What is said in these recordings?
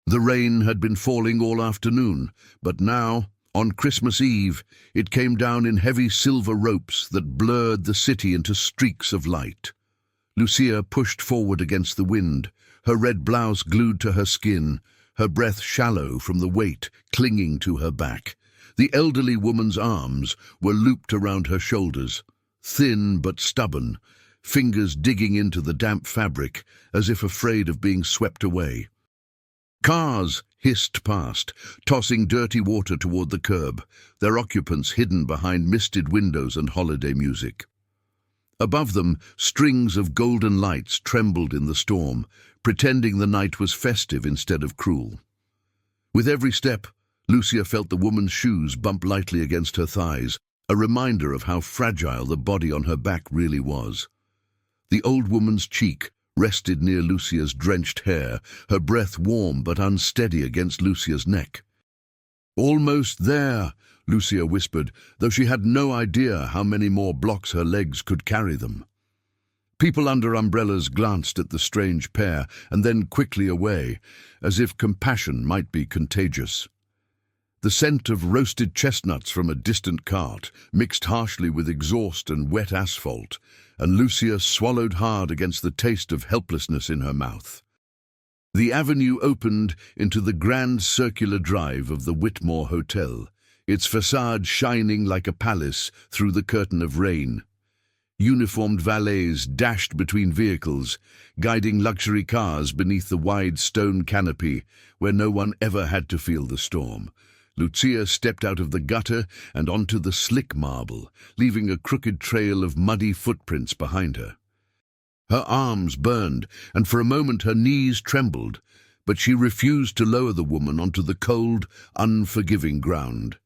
The rain had been falling all afternoon, but now, on Christmas Eve, it came down in heavy silver ropes that blurred the city into streaks of light. Lucia pushed forward against the wind, her red blouse glued to her skin, her breath shallow from the weight clinging to her back. The elderly woman's arms were looped around her shoulders, thin but stubborn, fingers digging into the damp fabric as if afraid of being swept away. Cars hissed past, tossing dirty water toward the curb, their occupants hidden behind misted windows and holiday music. Above them, strings of golden lights trembled in the storm, pretending the night was festive instead of cruel. With every step, Lucia felt the woman's shoes bump lightly against her thighs, a reminder of how fragile the body on her back really was. The old woman's cheek rested near Lucia's drenched hair, her breath warm but unsteady against Lucia's neck. "Almost there," Lucia whispered, though she had no idea how many more blocks her legs could carry them. People under umbrellas glanced at the strange pair and then quickly away, as if compassion might be contagious. The scent of roasted chestnuts from a distant cart mixed harshly with exhaust and wet asphalt, and Lucia swallowed hard against the taste of helplessness in her mouth. The avenue opened into the grand circular drive of the Whitmore Hotel, its facade shining like a palace through the curtain of rain. Uniformed valets dashed between vehicles, guiding luxury cars beneath the wide stone canopy where no one ever had to feel the storm. Lucia stepped out of the gutter and onto the slick marble, leaving a crooked trail of muddy footprints behind her. Her arms burned, and for a moment her knees trembled, but she refused to lower the woman onto the cold, unforgiving ground.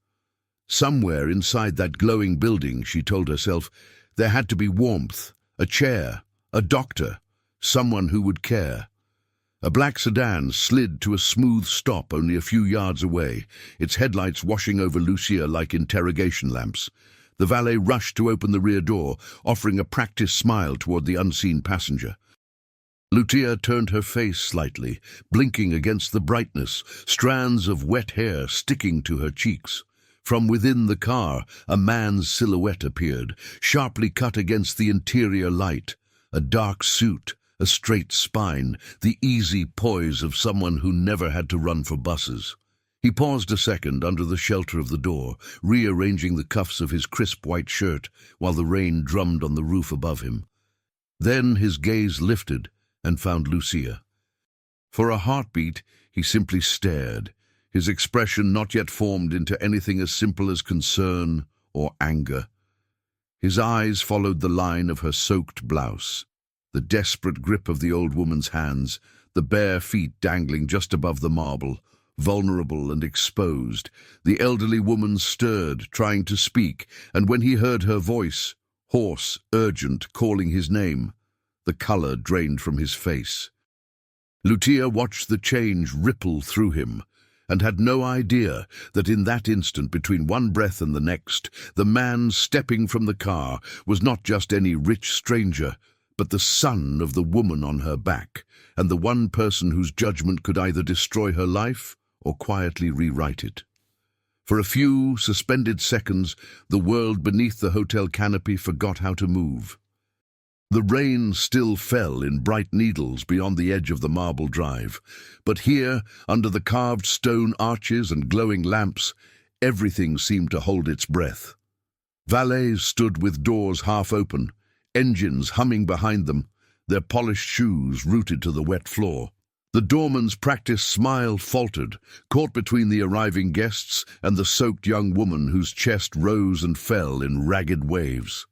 Somewhere inside that glowing building, she told herself, there had to be warmth, a chair, a doctor, someone who would care. A black sedan slid to a smooth stop only a few yards away, its headlights washing over Lucia like interrogation lamps. The valet rushed to open the rear door, offering a practiced smile toward the unseen passenger. Lucia turned her face slightly, blinking against the brightness, strands of wet hair sticking to her cheeks. From within the car, a man's silhouette appeared, sharply cut against the interior light. A dark suit, a straight spine, the easy poise of someone who never had to run for buses. He paused a second under the shelter of the door, rearranging the cuffs of his crisp white shirt while the rain drummed on the roof above him. Then his gaze lifted and found Lucia. For a heartbeat, he simply stared, his expression not yet formed into anything as simple as concern or anger. His eyes followed the line of her soaked blouse, the desperate grip of the old woman's hands, the bare feet dangling just above the marble, vulnerable and exposed. The elderly woman stirred, trying to speak, and when he heard her voice, hoarse, urgent, calling his name, the color drained from his face. Lucia watched the change ripple through him, and had no idea that in that instant between one breath and the next, the man stepping from the car was not just any rich stranger, but the son of the woman on her back, and the one person whose judgment could either destroy her life or quietly rewrite it. For a few suspended seconds, the world beneath the hotel canopy forgot how to move. The rain still fell in bright needles beyond the edge of the marble drive, but here, under the carved stone arches and glowing lamps, everything seemed to hold its breath. Valets stood with doors half open, engines humming behind them, their polished shoes rooted to the wet floor. The doorman's practiced smile faltered, caught between the arriving guests and the soaked young woman whose chest rose and fell in ragged waves.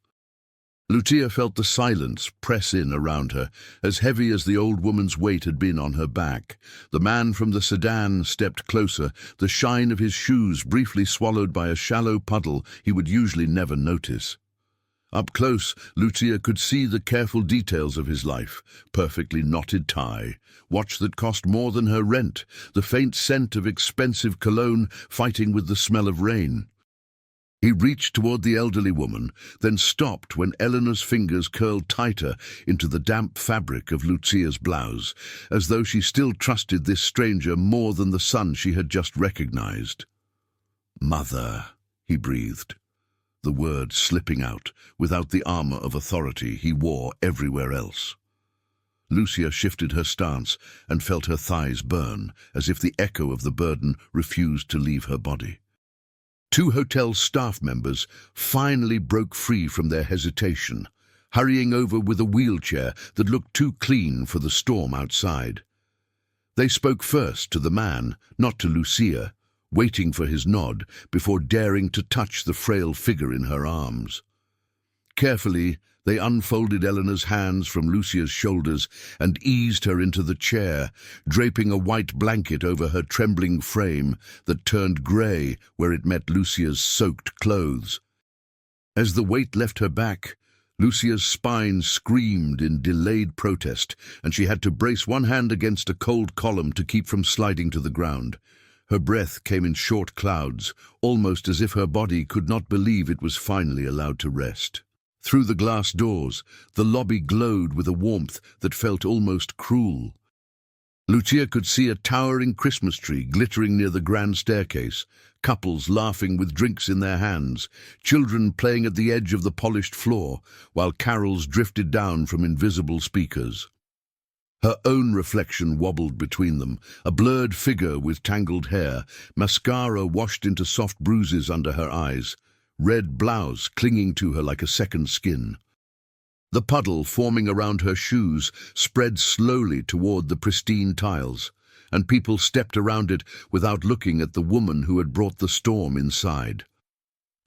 Lucia felt the silence press in around her, as heavy as the old woman's weight had been on her back. The man from the sedan stepped closer, the shine of his shoes briefly swallowed by a shallow puddle he would usually never notice. Up close, Lucia could see the careful details of his life: perfectly knotted tie, watch that cost more than her rent, the faint scent of expensive cologne fighting with the smell of rain. He reached toward the elderly woman, then stopped when Eleanor's fingers curled tighter into the damp fabric of Lucia's blouse, as though she still trusted this stranger more than the son she had just recognized. "Mother," he breathed, the word slipping out without the armor of authority he wore everywhere else. Lucia shifted her stance and felt her thighs burn, as if the echo of the burden refused to leave her body. Two hotel staff members finally broke free from their hesitation, hurrying over with a wheelchair that looked too clean for the storm outside. They spoke first to the man, not to Lucia, waiting for his nod before daring to touch the frail figure in her arms. Carefully, they unfolded Eleanor's hands from Lucia's shoulders and eased her into the chair, draping a white blanket over her trembling frame that turned grey where it met Lucia's soaked clothes. As the weight left her back, Lucia's spine screamed in delayed protest, and she had to brace one hand against a cold column to keep from sliding to the ground. Her breath came in short clouds, almost as if her body could not believe it was finally allowed to rest. Through the glass doors, the lobby glowed with a warmth that felt almost cruel. Lucia could see a towering Christmas tree glittering near the grand staircase, couples laughing with drinks in their hands, children playing at the edge of the polished floor, while carols drifted down from invisible speakers. Her own reflection wobbled between them, a blurred figure with tangled hair, mascara washed into soft bruises under her eyes, red blouse clinging to her like a second skin. The puddle forming around her shoes spread slowly toward the pristine tiles, and people stepped around it without looking at the woman who had brought the storm inside.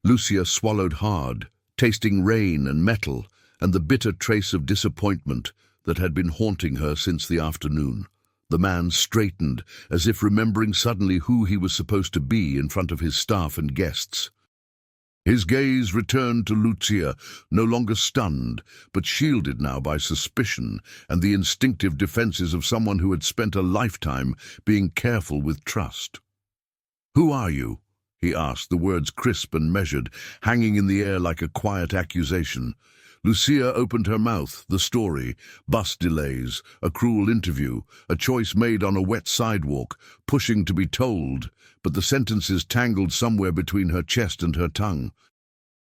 Lucia swallowed hard, tasting rain and metal and the bitter trace of disappointment that had been haunting her since the afternoon. The man straightened, as if remembering suddenly who he was supposed to be in front of his staff and guests. His gaze returned to Lucia, no longer stunned, but shielded now by suspicion and the instinctive defenses of someone who had spent a lifetime being careful with trust. "Who are you?" he asked, the words crisp and measured, hanging in the air like a quiet accusation. Lucia opened her mouth, the story, bus delays, a cruel interview, a choice made on a wet sidewalk, pushing to be told, but the sentences tangled somewhere between her chest and her tongue.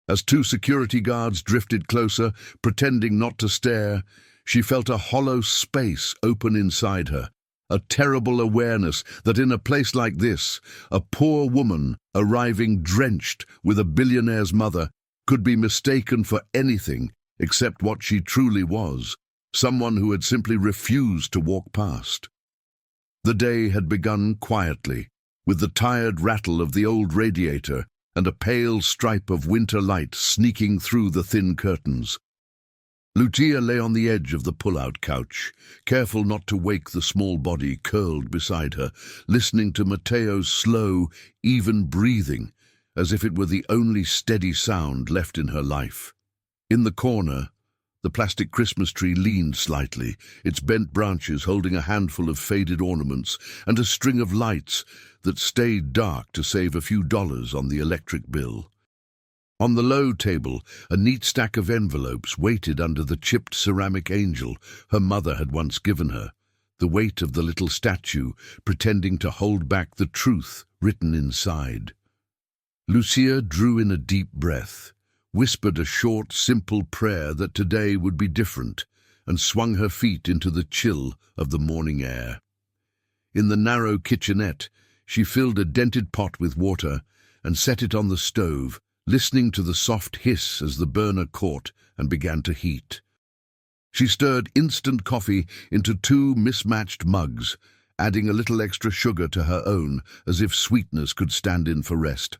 As two security guards drifted closer, pretending not to stare, she felt a hollow space open inside her, a terrible awareness that in a place like this, a poor woman, arriving drenched with a billionaire's mother, could be mistaken for anything except what she truly was, someone who had simply refused to walk past. The day had begun quietly, with the tired rattle of the old radiator and a pale stripe of winter light sneaking through the thin curtains. Lucia lay on the edge of the pull-out couch, careful not to wake the small body curled beside her, listening to Matteo's slow, even breathing, as if it were the only steady sound left in her life. In the corner, the plastic Christmas tree leaned slightly, its bent branches holding a handful of faded ornaments and a string of lights that stayed dark to save a few dollars on the electric bill. On the low table, a neat stack of envelopes waited under the chipped ceramic angel her mother had once given her, the weight of the little statue pretending to hold back the truth written inside. Lucia drew in a deep breath, whispered a short, simple prayer that today would be different, and swung her feet into the chill of the morning air. In the narrow kitchenette, she filled a dented pot with water and set it on the stove, listening to the soft hiss as the burner caught and began to heat. She stirred instant coffee into two mismatched mugs, adding a little extra sugar to her own, as if sweetness could stand in for rest.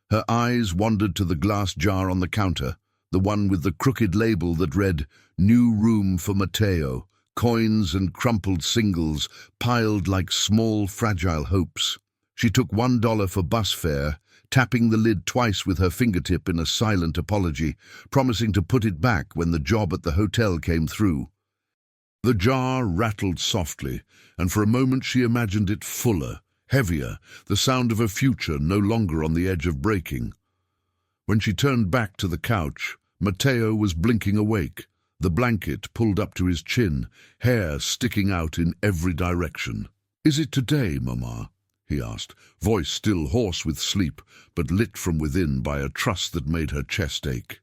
Her eyes wandered to the glass jar on the counter, the one with the crooked label that read, "New Room for Matteo," coins and crumpled singles piled like small, fragile hopes. She took $1 for bus fare, tapping the lid twice with her fingertip in a silent apology, promising to put it back when the job at the hotel came through. The jar rattled softly, and for a moment she imagined it fuller, heavier, the sound of a future no longer on the edge of breaking. When she turned back to the couch, Matteo was blinking awake, the blanket pulled up to his chin, hair sticking out in every direction. "Is it today, Mamma?" he asked, voice still hoarse with sleep, but lit from within by a trust that made her chest ache.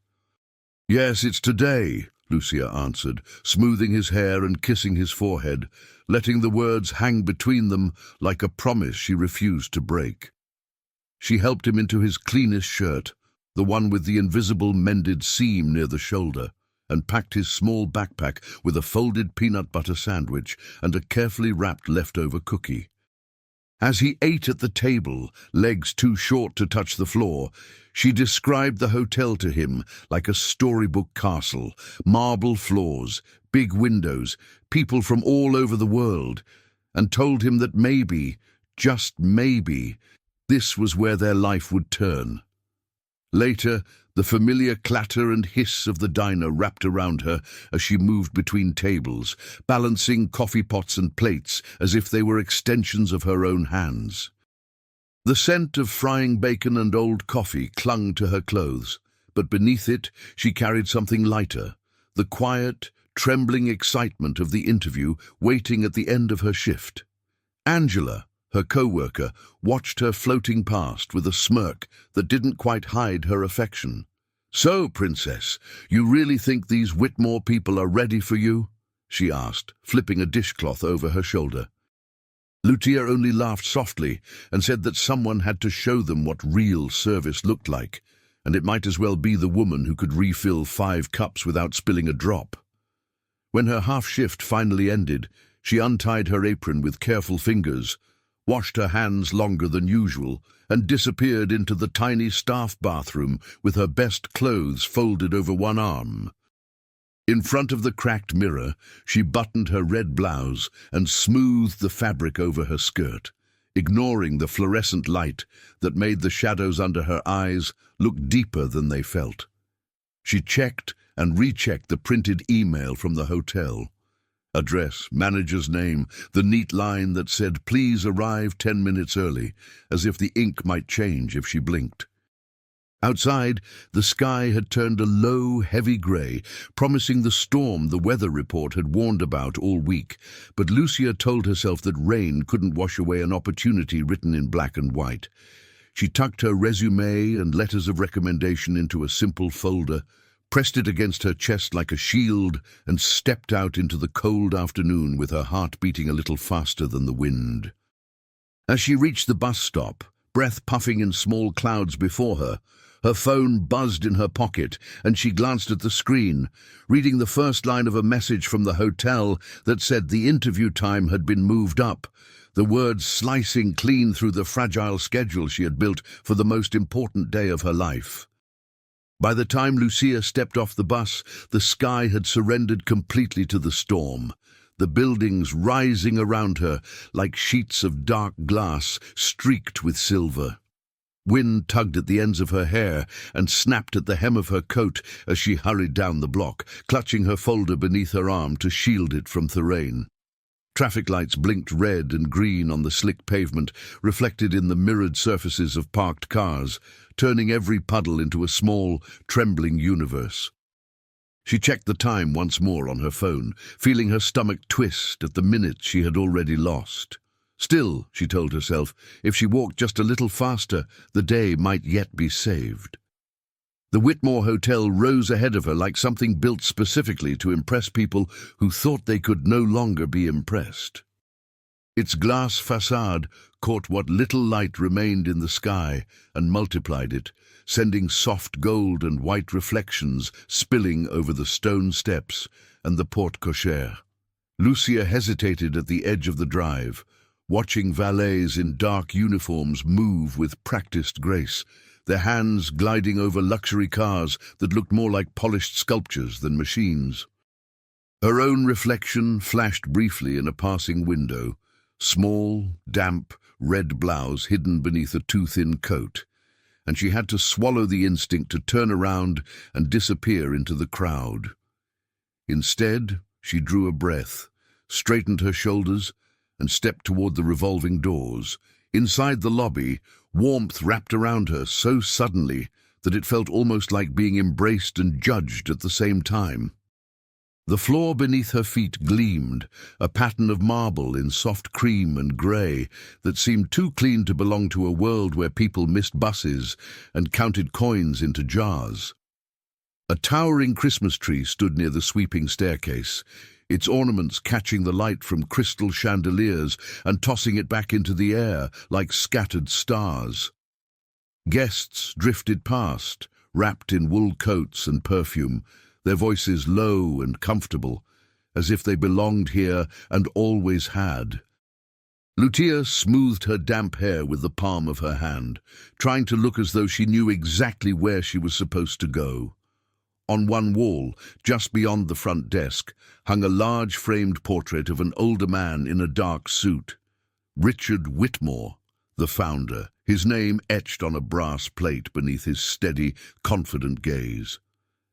"Yes, it's today," Lucia answered, smoothing his hair and kissing his forehead, letting the words hang between them like a promise she refused to break. She helped him into his cleanest shirt, the one with the invisible mended seam near the shoulder, and packed his small backpack with a folded peanut butter sandwich and a carefully wrapped leftover cookie. As he ate at the table, legs too short to touch the floor, she described the hotel to him like a storybook castle, marble floors, big windows, people from all over the world, and told him that maybe, just maybe, this was where their life would turn. Later, the familiar clatter and hiss of the diner wrapped around her as she moved between tables, balancing coffee pots and plates as if they were extensions of her own hands. The scent of frying bacon and old coffee clung to her clothes, but beneath it she carried something lighter, the quiet, trembling excitement of the interview waiting at the end of her shift. Angela, her co-worker, watched her floating past with a smirk that didn't quite hide her affection. "So, Princess, you really think these Whitmore people are ready for you?" she asked, flipping a dishcloth over her shoulder. Lucia only laughed softly and said that someone had to show them what real service looked like, and it might as well be the woman who could refill 5 cups without spilling a drop. When her half-shift finally ended, she untied her apron with careful fingers, washed her hands longer than usual, and disappeared into the tiny staff bathroom with her best clothes folded over one arm. In front of the cracked mirror, she buttoned her red blouse and smoothed the fabric over her skirt, ignoring the fluorescent light that made the shadows under her eyes look deeper than they felt. She checked and rechecked the printed email from the hotel. Address, manager's name, the neat line that said, "Please arrive 10 minutes early," as if the ink might change if she blinked. Outside, the sky had turned a low, heavy grey, promising the storm the weather report had warned about all week, but Lucia told herself that rain couldn't wash away an opportunity written in black and white. She tucked her resume and letters of recommendation into a simple folder, pressed it against her chest like a shield, and stepped out into the cold afternoon with her heart beating a little faster than the wind. As she reached the bus stop, breath puffing in small clouds before her, her phone buzzed in her pocket, and she glanced at the screen, reading the first line of a message from the hotel that said the interview time had been moved up, the words slicing clean through the fragile schedule she had built for the most important day of her life. By the time Lucia stepped off the bus, the sky had surrendered completely to the storm, the buildings rising around her like sheets of dark glass streaked with silver. Wind tugged at the ends of her hair and snapped at the hem of her coat as she hurried down the block, clutching her folder beneath her arm to shield it from the rain. Traffic lights blinked red and green on the slick pavement, reflected in the mirrored surfaces of parked cars, turning every puddle into a small, trembling universe. She checked the time once more on her phone, feeling her stomach twist at the minutes she had already lost. Still, she told herself, if she walked just a little faster, the day might yet be saved. The Whitmore Hotel rose ahead of her like something built specifically to impress people who thought they could no longer be impressed. Its glass facade caught what little light remained in the sky and multiplied it, sending soft gold and white reflections spilling over the stone steps and the porte-cochere. Lucia hesitated at the edge of the drive, watching valets in dark uniforms move with practiced grace, their hands gliding over luxury cars that looked more like polished sculptures than machines. Her own reflection flashed briefly in a passing window, small, damp, red blouse hidden beneath a too-thin coat, and she had to swallow the instinct to turn around and disappear into the crowd. Instead, she drew a breath, straightened her shoulders, and stepped toward the revolving doors. Inside the lobby, warmth wrapped around her so suddenly that it felt almost like being embraced and judged at the same time. The floor beneath her feet gleamed, a pattern of marble in soft cream and grey that seemed too clean to belong to a world where people missed buses and counted coins into jars. A towering Christmas tree stood near the sweeping staircase, its ornaments catching the light from crystal chandeliers and tossing it back into the air like scattered stars. Guests drifted past, wrapped in wool coats and perfume, their voices low and comfortable, as if they belonged here and always had. Lucia smoothed her damp hair with the palm of her hand, trying to look as though she knew exactly where she was supposed to go. On one wall, just beyond the front desk, hung a large framed portrait of an older man in a dark suit. Richard Whitmore, the founder, his name etched on a brass plate beneath his steady, confident gaze.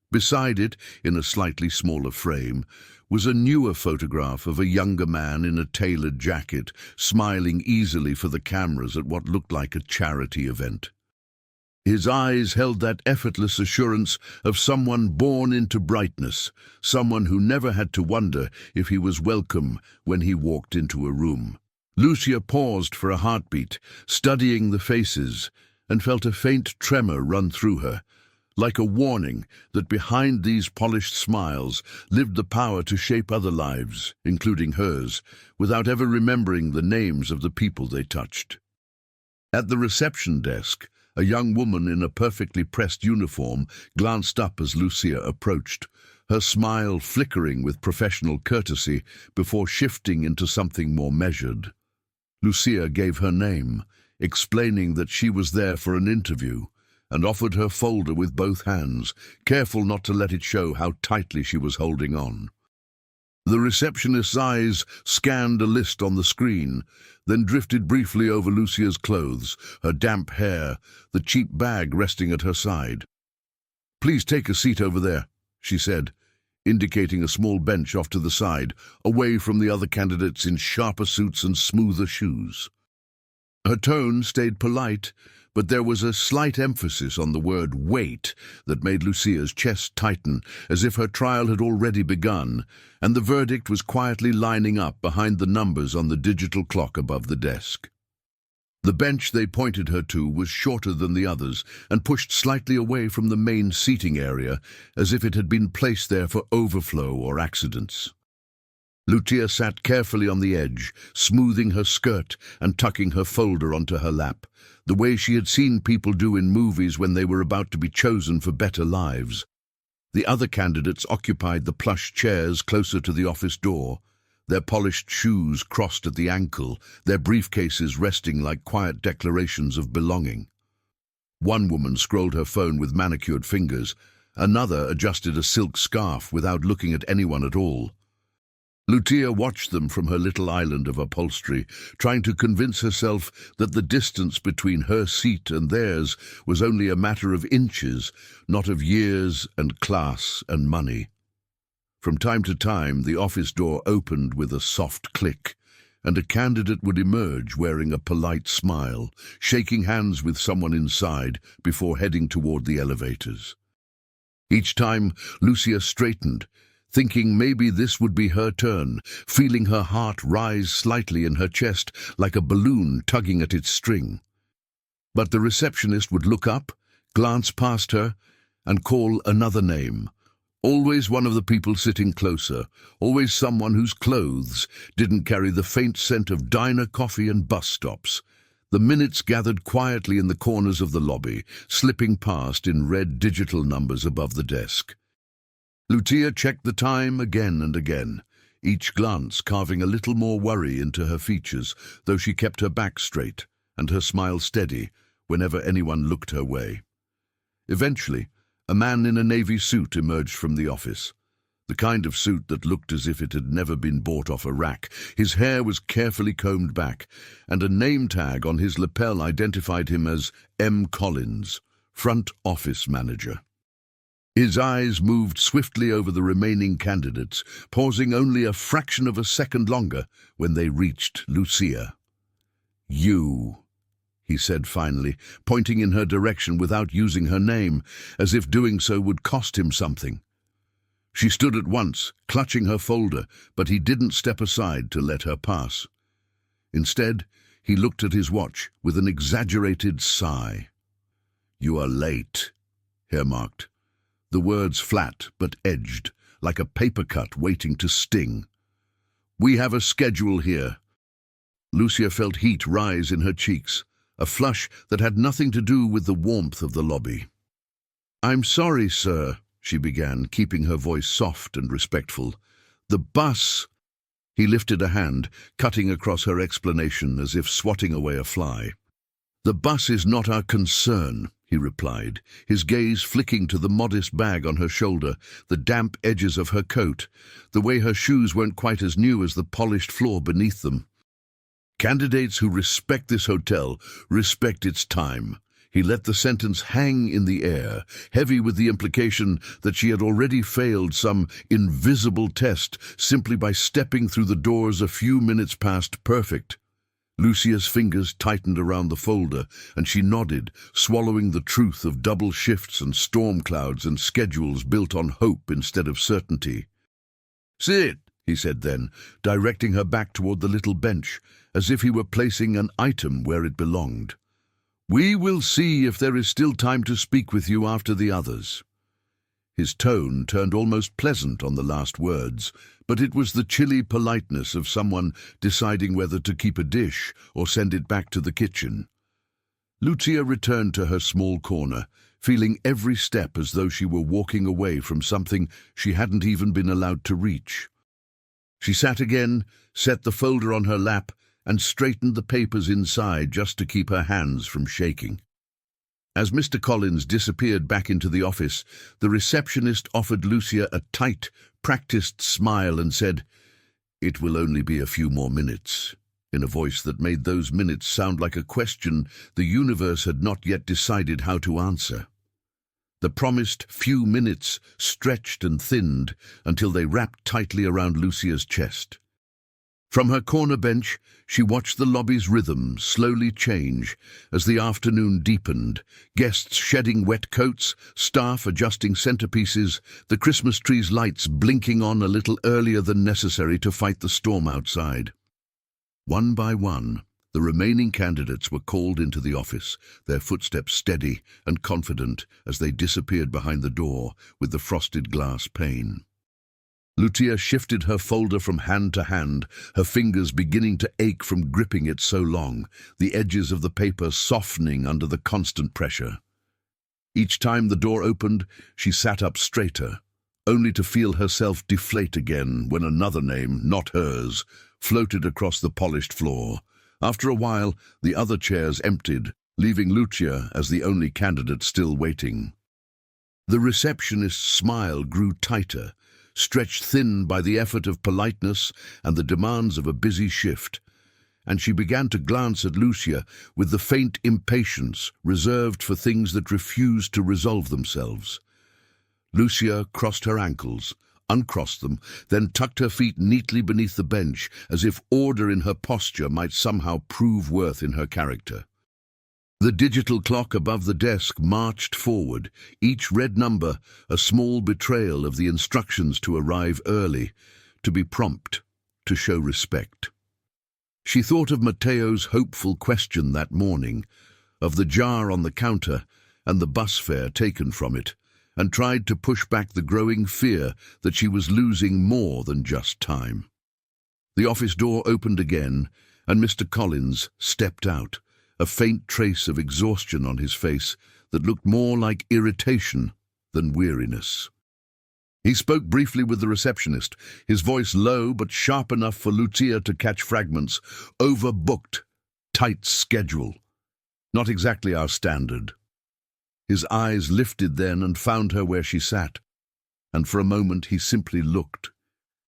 Beside it, in a slightly smaller frame, was a newer photograph of a younger man in a tailored jacket, smiling easily for the cameras at what looked like a charity event. His eyes held that effortless assurance of someone born into brightness, someone who never had to wonder if he was welcome when he walked into a room. Lucia paused for a heartbeat, studying the faces, and felt a faint tremor run through her, like a warning that behind these polished smiles lived the power to shape other lives, including hers, without ever remembering the names of the people they touched. At the reception desk, a young woman in a perfectly pressed uniform glanced up as Lucia approached, her smile flickering with professional courtesy before shifting into something more measured. Lucia gave her name, explaining that she was there for an interview, and offered her folder with both hands, careful not to let it show how tightly she was holding on. The receptionist's eyes scanned a list on the screen, then drifted briefly over Lucia's clothes, her damp hair, the cheap bag resting at her side. "Please take a seat over there," she said, indicating a small bench off to the side, away from the other candidates in sharper suits and smoother shoes. Her tone stayed polite, but there was a slight emphasis on the word wait that made Lucia's chest tighten, as if her trial had already begun, and the verdict was quietly lining up behind the numbers on the digital clock above the desk. The bench they pointed her to was shorter than the others and pushed slightly away from the main seating area, as if it had been placed there for overflow or accidents. Lucia sat carefully on the edge, smoothing her skirt and tucking her folder onto her lap, the way she had seen people do in movies when they were about to be chosen for better lives. The other candidates occupied the plush chairs closer to the office door, their polished shoes crossed at the ankle, their briefcases resting like quiet declarations of belonging. One woman scrolled her phone with manicured fingers, another adjusted a silk scarf without looking at anyone at all. Lucia watched them from her little island of upholstery, trying to convince herself that the distance between her seat and theirs was only a matter of inches, not of years and class and money. From time to time, the office door opened with a soft click, and a candidate would emerge wearing a polite smile, shaking hands with someone inside before heading toward the elevators. Each time, Lucia straightened, thinking maybe this would be her turn, feeling her heart rise slightly in her chest like a balloon tugging at its string. But the receptionist would look up, glance past her, and call another name. Always one of the people sitting closer, always someone whose clothes didn't carry the faint scent of diner coffee and bus stops. The minutes gathered quietly in the corners of the lobby, slipping past in red digital numbers above the desk. Lucia checked the time again and again, each glance carving a little more worry into her features, though she kept her back straight and her smile steady whenever anyone looked her way. Eventually, a man in a navy suit emerged from the office, the kind of suit that looked as if it had never been bought off a rack. His hair was carefully combed back, and a name tag on his lapel identified him as M. Collins, front office manager. His eyes moved swiftly over the remaining candidates, pausing only a fraction of a second longer when they reached Lucia. "You," he said finally, pointing in her direction without using her name, as if doing so would cost him something. She stood at once, clutching her folder, but he didn't step aside to let her pass. Instead, he looked at his watch with an exaggerated sigh. "You are late," he remarked, the words flat but edged, like a paper cut waiting to sting. "We have a schedule here." Lucia felt heat rise in her cheeks, a flush that had nothing to do with the warmth of the lobby. "I'm sorry, sir," she began, keeping her voice soft and respectful. "The bus—" He lifted a hand, cutting across her explanation as if swatting away a fly. "The bus is not our concern," he replied, his gaze flicking to the modest bag on her shoulder, the damp edges of her coat, the way her shoes weren't quite as new as the polished floor beneath them. "Candidates who respect this hotel respect its time." He let the sentence hang in the air, heavy with the implication that she had already failed some invisible test simply by stepping through the doors a few minutes past perfect. Lucia's fingers tightened around the folder, and she nodded, swallowing the truth of double shifts and storm clouds and schedules built on hope instead of certainty. "Sit," he said then, directing her back toward the little bench, as if he were placing an item where it belonged. "We will see if there is still time to speak with you after the others." His tone turned almost pleasant on the last words, but it was the chilly politeness of someone deciding whether to keep a dish or send it back to the kitchen. Lucia returned to her small corner, feeling every step as though she were walking away from something she hadn't even been allowed to reach. She sat again, set the folder on her lap, and straightened the papers inside just to keep her hands from shaking. As Mr. Collins disappeared back into the office, the receptionist offered Lucia a tight, practiced smile and said, "It will only be a few more minutes," in a voice that made those minutes sound like a question the universe had not yet decided how to answer. The promised few minutes stretched and thinned until they wrapped tightly around Lucia's chest. From her corner bench, she watched the lobby's rhythm slowly change as the afternoon deepened, guests shedding wet coats, staff adjusting centerpieces, the Christmas tree's lights blinking on a little earlier than necessary to fight the storm outside. One by one, the remaining candidates were called into the office, their footsteps steady and confident as they disappeared behind the door with the frosted glass pane. Lucia shifted her folder from hand to hand, her fingers beginning to ache from gripping it so long, the edges of the paper softening under the constant pressure. Each time the door opened, she sat up straighter, only to feel herself deflate again when another name, not hers, floated across the polished floor. After a while, the other chairs emptied, leaving Lucia as the only candidate still waiting. The receptionist's smile grew tighter, stretched thin by the effort of politeness and the demands of a busy shift, and she began to glance at Lucia with the faint impatience reserved for things that refused to resolve themselves. Lucia crossed her ankles, uncrossed them, then tucked her feet neatly beneath the bench as if order in her posture might somehow prove worth in her character. The digital clock above the desk marched forward, each red number a small betrayal of the instructions to arrive early, to be prompt, to show respect. She thought of Matteo's hopeful question that morning, of the jar on the counter and the bus fare taken from it, and tried to push back the growing fear that she was losing more than just time. The office door opened again, and Mr. Collins stepped out, a faint trace of exhaustion on his face that looked more like irritation than weariness. He spoke briefly with the receptionist, his voice low but sharp enough for Lucia to catch fragments. "Overbooked. Tight schedule. Not exactly our standard." His eyes lifted then and found her where she sat, and for a moment he simply looked,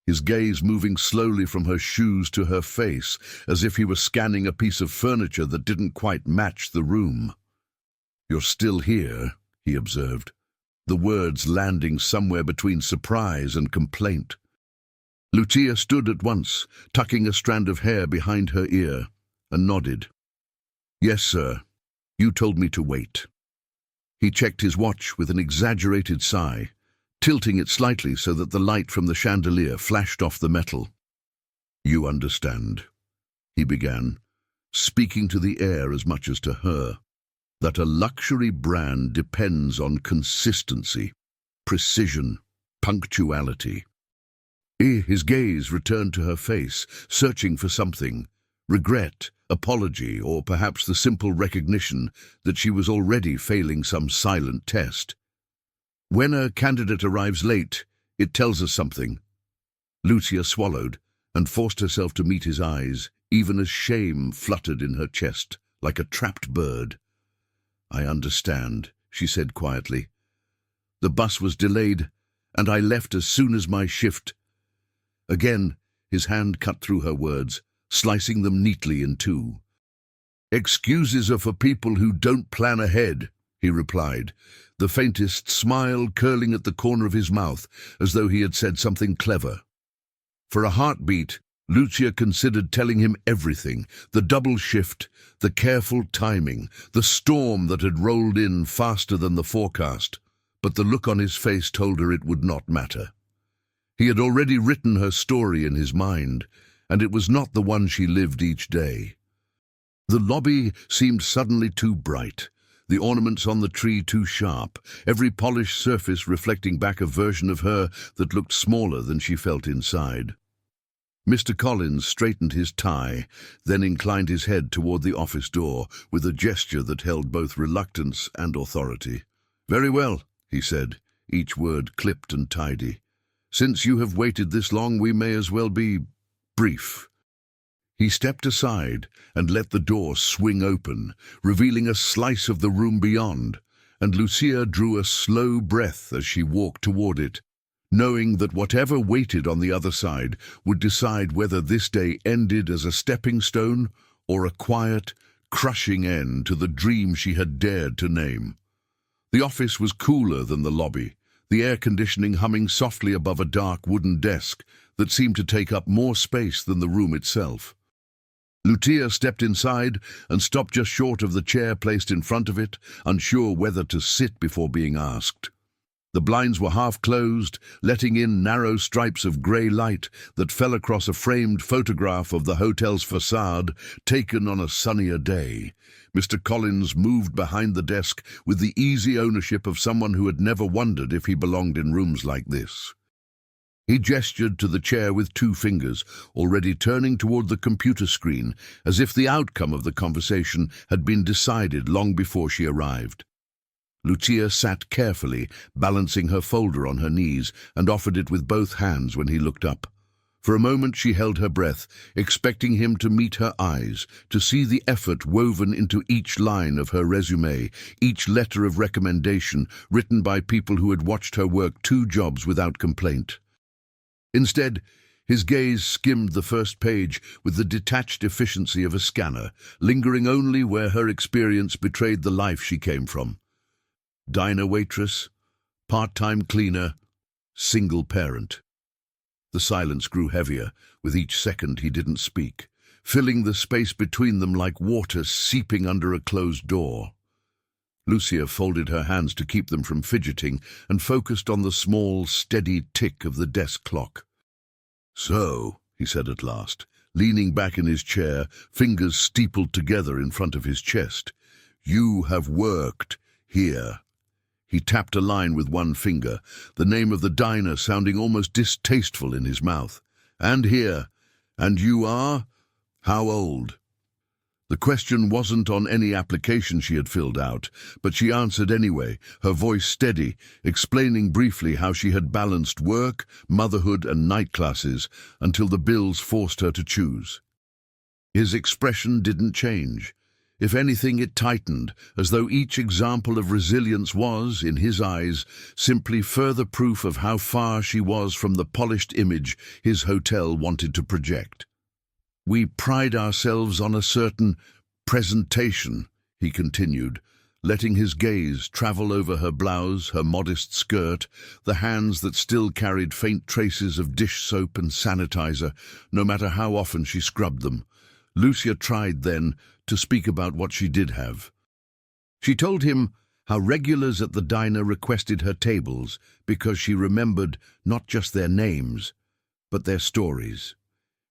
his gaze moving slowly from her shoes to her face, as if he were scanning a piece of furniture that didn't quite match the room. "You're still here," he observed, the words landing somewhere between surprise and complaint. Lucia stood at once, tucking a strand of hair behind her ear, and nodded. "Yes, sir," You told me to wait. He checked his watch with an exaggerated sigh, tilting it slightly so that the light from the chandelier flashed off the metal. You understand, he began, speaking to the air as much as to her, that a luxury brand depends on consistency, precision, punctuality. His gaze returned to her face, searching for something, regret, apology, or perhaps the simple recognition that she was already failing some silent test. When a candidate arrives late, it tells us something. Lucia swallowed and forced herself to meet his eyes, even as shame fluttered in her chest like a trapped bird. I understand, she said quietly. The bus was delayed, and I left as soon as my shift. Again, his hand cut through her words, slicing them neatly in two. Excuses are for people who don't plan ahead, he replied, the faintest smile curling at the corner of his mouth as though he had said something clever. For a heartbeat, Lucia considered telling him everything, the double shift, the careful timing, the storm that had rolled in faster than the forecast, but the look on his face told her it would not matter. He had already written her story in his mind, and it was not the one she lived each day. The lobby seemed suddenly too bright, the ornaments on the tree too sharp, every polished surface reflecting back a version of her that looked smaller than she felt inside. Mr. Collins straightened his tie, then inclined his head toward the office door with a gesture that held both reluctance and authority. Very well, he said, each word clipped and tidy. Since you have waited this long, we may as well be brief. He stepped aside and let the door swing open, revealing a slice of the room beyond, and Lucia drew a slow breath as she walked toward it, knowing that whatever waited on the other side would decide whether this day ended as a stepping stone or a quiet, crushing end to the dream she had dared to name. The office was cooler than the lobby, the air conditioning humming softly above a dark wooden desk that seemed to take up more space than the room itself. Lucia stepped inside and stopped just short of the chair placed in front of it, unsure whether to sit before being asked. The blinds were half closed, letting in narrow stripes of grey light that fell across a framed photograph of the hotel's facade taken on a sunnier day. Mr. Collins moved behind the desk with the easy ownership of someone who had never wondered if he belonged in rooms like this. He gestured to the chair with two fingers, already turning toward the computer screen, as if the outcome of the conversation had been decided long before she arrived. Lucia sat carefully, balancing her folder on her knees, and offered it with both hands when he looked up. For a moment she held her breath, expecting him to meet her eyes, to see the effort woven into each line of her resume, each letter of recommendation written by people who had watched her work 2 jobs without complaint. Instead, his gaze skimmed the first page with the detached efficiency of a scanner, lingering only where her experience betrayed the life she came from. Diner waitress, part-time cleaner, single parent. The silence grew heavier with each second he didn't speak, filling the space between them like water seeping under a closed door. Lucia folded her hands to keep them from fidgeting and focused on the small, steady tick of the desk clock. So, he said at last, leaning back in his chair, fingers steepled together in front of his chest, you have worked here. He tapped a line with one finger, the name of the diner sounding almost distasteful in his mouth. And here. And you are? How old? The question wasn't on any application she had filled out, but she answered anyway, her voice steady, explaining briefly how she had balanced work, motherhood, and night classes until the bills forced her to choose. His expression didn't change. If anything, it tightened, as though each example of resilience was, in his eyes, simply further proof of how far she was from the polished image his hotel wanted to project. We pride ourselves on a certain presentation, he continued, letting his gaze travel over her blouse, her modest skirt, the hands that still carried faint traces of dish soap and sanitizer, no matter how often she scrubbed them. Lucia tried, then, to speak about what she did have. She told him how regulars at the diner requested her tables because she remembered not just their names, but their stories.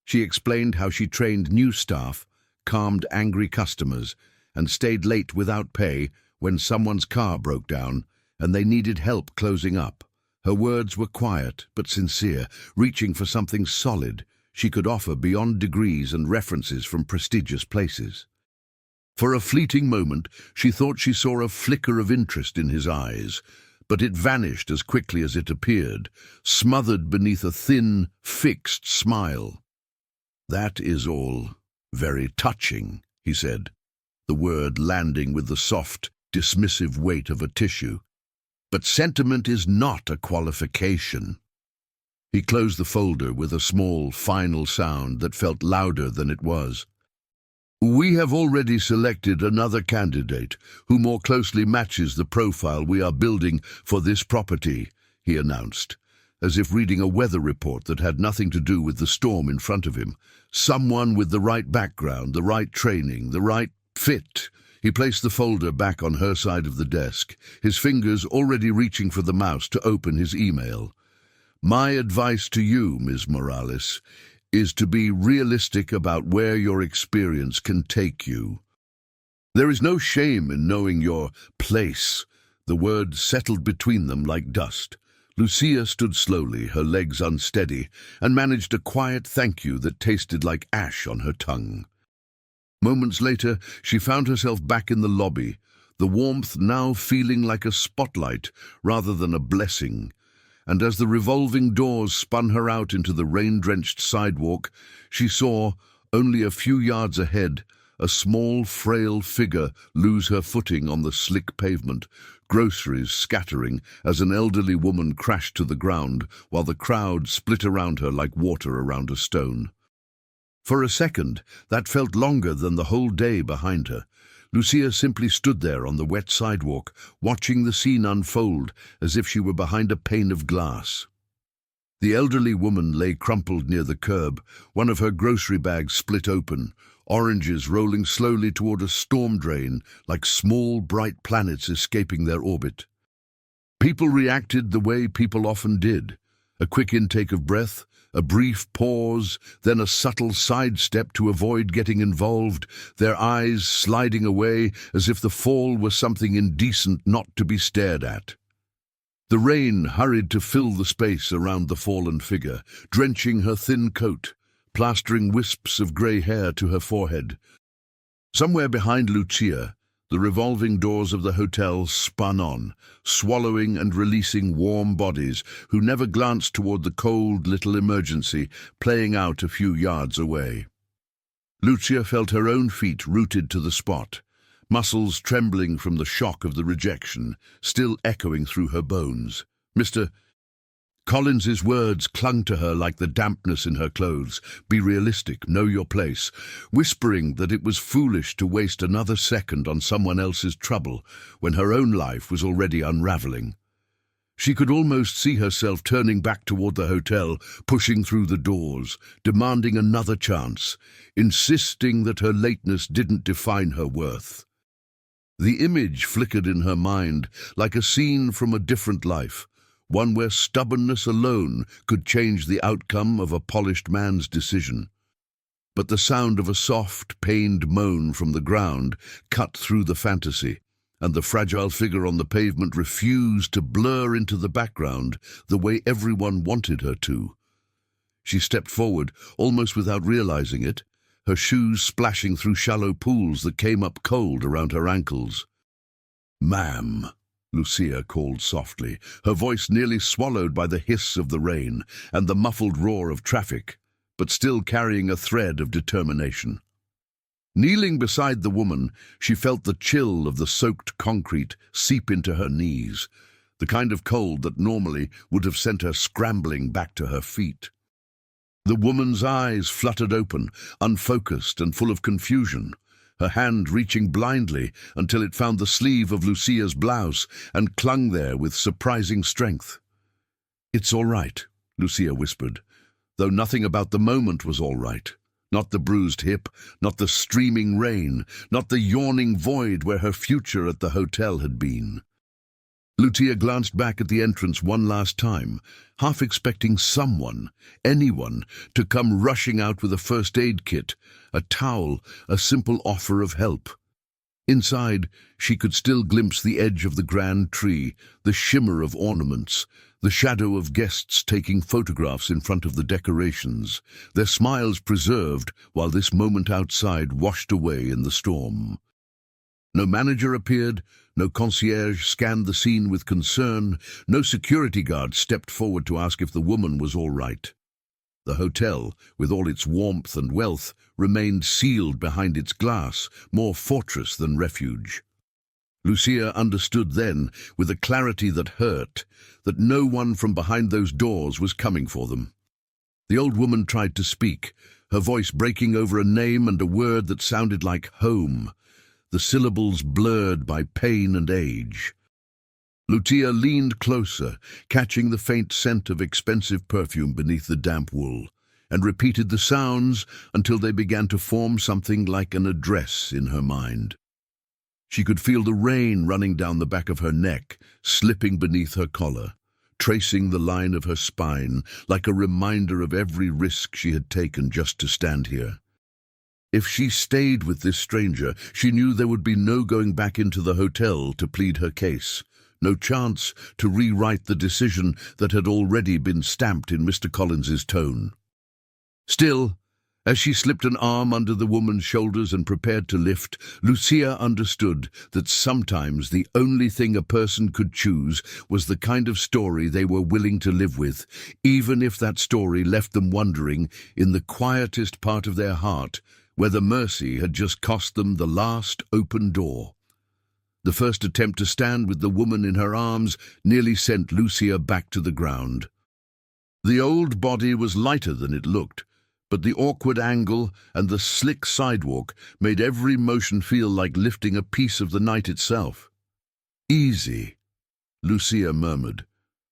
She explained how she trained new staff, calmed angry customers, and stayed late without pay when someone's car broke down and they needed help closing up. Her words were quiet but sincere, reaching for something solid she could offer beyond degrees and references from prestigious places. For a fleeting moment, she thought she saw a flicker of interest in his eyes, but it vanished as quickly as it appeared, smothered beneath a thin, fixed smile. "That is all very touching," he said, the word landing with the soft, dismissive weight of a tissue. "But sentiment is not a qualification." He closed the folder with a small, final sound that felt louder than it was. "We have already selected another candidate who more closely matches the profile we are building for this property," he announced, as if reading a weather report that had nothing to do with the storm in front of him. "Someone with the right background, the right training, the right fit." He placed the folder back on her side of the desk, his fingers already reaching for the mouse to open his email. "My advice to you, Ms. Morales, is to be realistic about where your experience can take you. There is no shame in knowing your place." The words settled between them like dust. Lucia stood slowly, her legs unsteady, and managed a quiet thank you that tasted like ash on her tongue. Moments later, she found herself back in the lobby, the warmth now feeling like a spotlight rather than a blessing. And as the revolving doors spun her out into the rain-drenched sidewalk, she saw, only a few yards ahead, a small, frail figure lose her footing on the slick pavement, groceries scattering as an elderly woman crashed to the ground while the crowd split around her like water around a stone. For a second, that felt longer than the whole day behind her. Lucia simply stood there on the wet sidewalk, watching the scene unfold as if she were behind a pane of glass. The elderly woman lay crumpled near the curb, one of her grocery bags split open, oranges rolling slowly toward a storm drain like small, bright planets escaping their orbit. People reacted the way people often did. A quick intake of breath, a brief pause, then a subtle sidestep to avoid getting involved, their eyes sliding away as if the fall was something indecent not to be stared at. The rain hurried to fill the space around the fallen figure, drenching her thin coat, plastering wisps of grey hair to her forehead. Somewhere behind Lucia, the revolving doors of the hotel spun on, swallowing and releasing warm bodies who never glanced toward the cold little emergency playing out a few yards away. Lucia felt her own feet rooted to the spot, muscles trembling from the shock of the rejection, still echoing through her bones. "Mr. Collins's words clung to her like the dampness in her clothes. "Be realistic, know your place," whispering that it was foolish to waste another second on someone else's trouble when her own life was already unraveling. She could almost see herself turning back toward the hotel, pushing through the doors, demanding another chance, insisting that her lateness didn't define her worth. The image flickered in her mind like a scene from a different life, one where stubbornness alone could change the outcome of a polished man's decision. But the sound of a soft, pained moan from the ground cut through the fantasy, and the fragile figure on the pavement refused to blur into the background the way everyone wanted her to. She stepped forward, almost without realizing it, her shoes splashing through shallow pools that came up cold around her ankles. "Ma'am," Lucia called softly, her voice nearly swallowed by the hiss of the rain and the muffled roar of traffic, but still carrying a thread of determination. Kneeling beside the woman, she felt the chill of the soaked concrete seep into her knees, the kind of cold that normally would have sent her scrambling back to her feet. The woman's eyes fluttered open, unfocused and full of confusion, her hand reaching blindly until it found the sleeve of Lucia's blouse and clung there with surprising strength. "It's all right," Lucia whispered, though nothing about the moment was all right. Not the bruised hip, not the streaming rain, not the yawning void where her future at the hotel had been. Lucia glanced back at the entrance one last time, half expecting someone, anyone, to come rushing out with a first aid kit, a towel, a simple offer of help. Inside, she could still glimpse the edge of the grand tree, the shimmer of ornaments, the shadow of guests taking photographs in front of the decorations, their smiles preserved while this moment outside washed away in the storm. No manager appeared, no concierge scanned the scene with concern, no security guard stepped forward to ask if the woman was all right. The hotel, with all its warmth and wealth, remained sealed behind its glass, more fortress than refuge. Lucia understood then, with a clarity that hurt, that no one from behind those doors was coming for them. The old woman tried to speak, her voice breaking over a name and a word that sounded like home, the syllables blurred by pain and age. Lucia leaned closer, catching the faint scent of expensive perfume beneath the damp wool, and repeated the sounds until they began to form something like an address in her mind. She could feel the rain running down the back of her neck, slipping beneath her collar, tracing the line of her spine like a reminder of every risk she had taken just to stand here. If she stayed with this stranger, she knew there would be no going back into the hotel to plead her case, no chance to rewrite the decision that had already been stamped in Mr. Collins's tone. Still, as she slipped an arm under the woman's shoulders and prepared to lift, Lucia understood that sometimes the only thing a person could choose was the kind of story they were willing to live with, even if that story left them wondering, in the quietest part of their heart, whether mercy had just cost them the last open door. The first attempt to stand with the woman in her arms nearly sent Lucia back to the ground. The old body was lighter than it looked, but the awkward angle and the slick sidewalk made every motion feel like lifting a piece of the night itself. "Easy," Lucia murmured,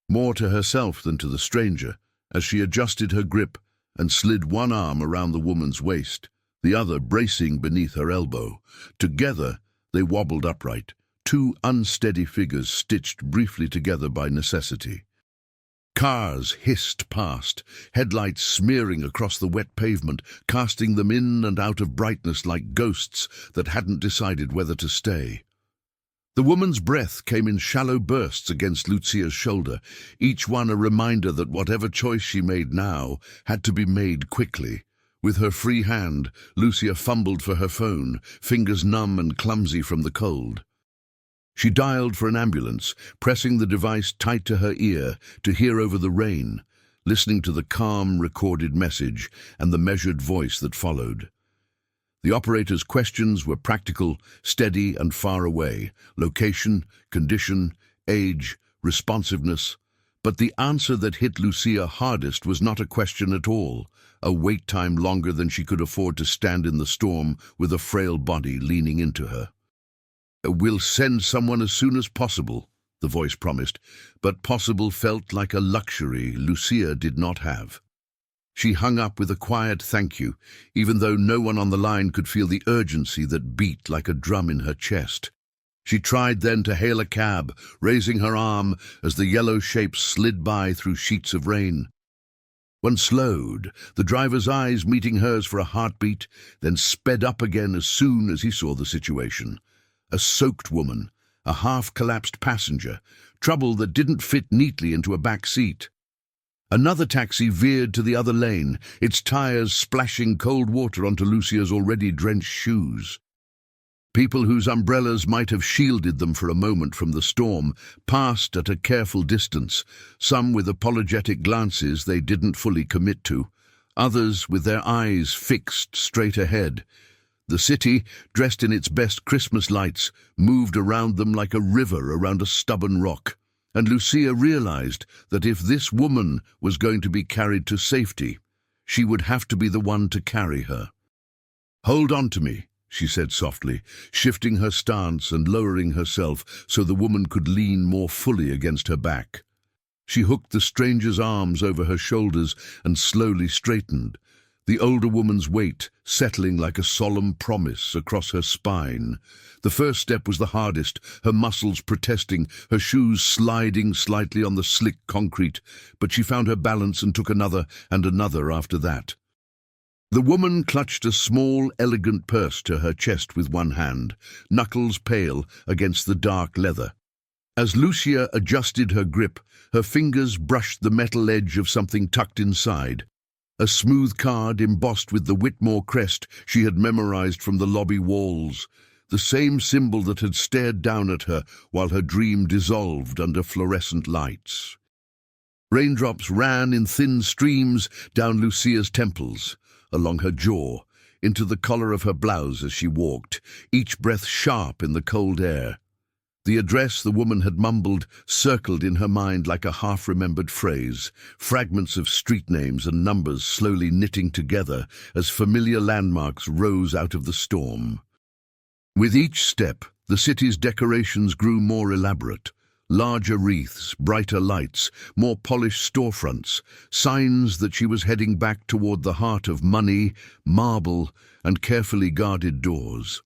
more to herself than to the stranger, as she adjusted her grip and slid one arm around the woman's waist, the other bracing beneath her elbow. Together, they wobbled upright, two unsteady figures stitched briefly together by necessity. Cars hissed past, headlights smearing across the wet pavement, casting them in and out of brightness like ghosts that hadn't decided whether to stay. The woman's breath came in shallow bursts against Lucia's shoulder, each one a reminder that whatever choice she made now had to be made quickly. With her free hand, Lucia fumbled for her phone, fingers numb and clumsy from the cold. She dialed for an ambulance, pressing the device tight to her ear to hear over the rain, listening to the calm, recorded message and the measured voice that followed. The operator's questions were practical, steady and far away: location, condition, age, responsiveness. But the answer that hit Lucia hardest was not a question at all, a wait time longer than she could afford to stand in the storm with a frail body leaning into her. "We'll send someone as soon as possible," the voice promised, but possible felt like a luxury Lucia did not have. She hung up with a quiet thank you, even though no one on the line could feel the urgency that beat like a drum in her chest. She tried then to hail a cab, raising her arm as the yellow shape slid by through sheets of rain. One slowed, the driver's eyes meeting hers for a heartbeat, then sped up again as soon as he saw the situation. A soaked woman, a half-collapsed passenger, trouble that didn't fit neatly into a back seat. Another taxi veered to the other lane, its tires splashing cold water onto Lucia's already drenched shoes. People whose umbrellas might have shielded them for a moment from the storm passed at a careful distance, some with apologetic glances they didn't fully commit to, others with their eyes fixed straight ahead. The city, dressed in its best Christmas lights, moved around them like a river around a stubborn rock, and Lucia realized that if this woman was going to be carried to safety, she would have to be the one to carry her. "Hold on to me," she said softly, shifting her stance and lowering herself so the woman could lean more fully against her back. She hooked the stranger's arms over her shoulders and slowly straightened, the older woman's weight settling like a solemn promise across her spine. The first step was the hardest, her muscles protesting, her shoes sliding slightly on the slick concrete, but she found her balance and took another and another after that. The woman clutched a small, elegant purse to her chest with one hand, knuckles pale against the dark leather. As Lucia adjusted her grip, her fingers brushed the metal edge of something tucked inside. A smooth card embossed with the Whitmore crest she had memorized from the lobby walls, the same symbol that had stared down at her while her dream dissolved under fluorescent lights. Raindrops ran in thin streams down Lucia's temples, along her jaw, into the collar of her blouse as she walked, each breath sharp in the cold air. The address the woman had mumbled circled in her mind like a half-remembered phrase, fragments of street names and numbers slowly knitting together as familiar landmarks rose out of the storm. With each step, the city's decorations grew more elaborate. Larger wreaths, brighter lights, more polished storefronts, signs that she was heading back toward the heart of money, marble, and carefully guarded doors.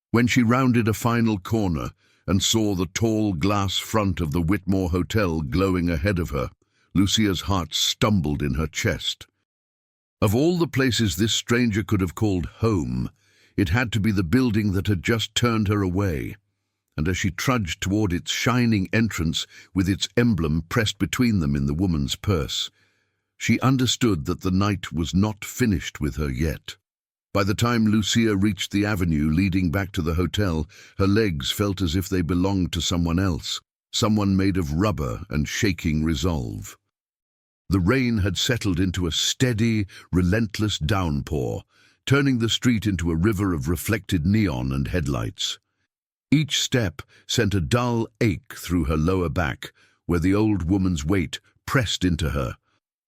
When she rounded a final corner and saw the tall glass front of the Whitmore Hotel glowing ahead of her, Lucia's heart stumbled in her chest. Of all the places this stranger could have called home, it had to be the building that had just turned her away. And as she trudged toward its shining entrance with its emblem pressed between them in the woman's purse, she understood that the night was not finished with her yet. By the time Lucia reached the avenue leading back to the hotel, her legs felt as if they belonged to someone else, someone made of rubber and shaking resolve. The rain had settled into a steady, relentless downpour, turning the street into a river of reflected neon and headlights. Each step sent a dull ache through her lower back, where the old woman's weight pressed into her,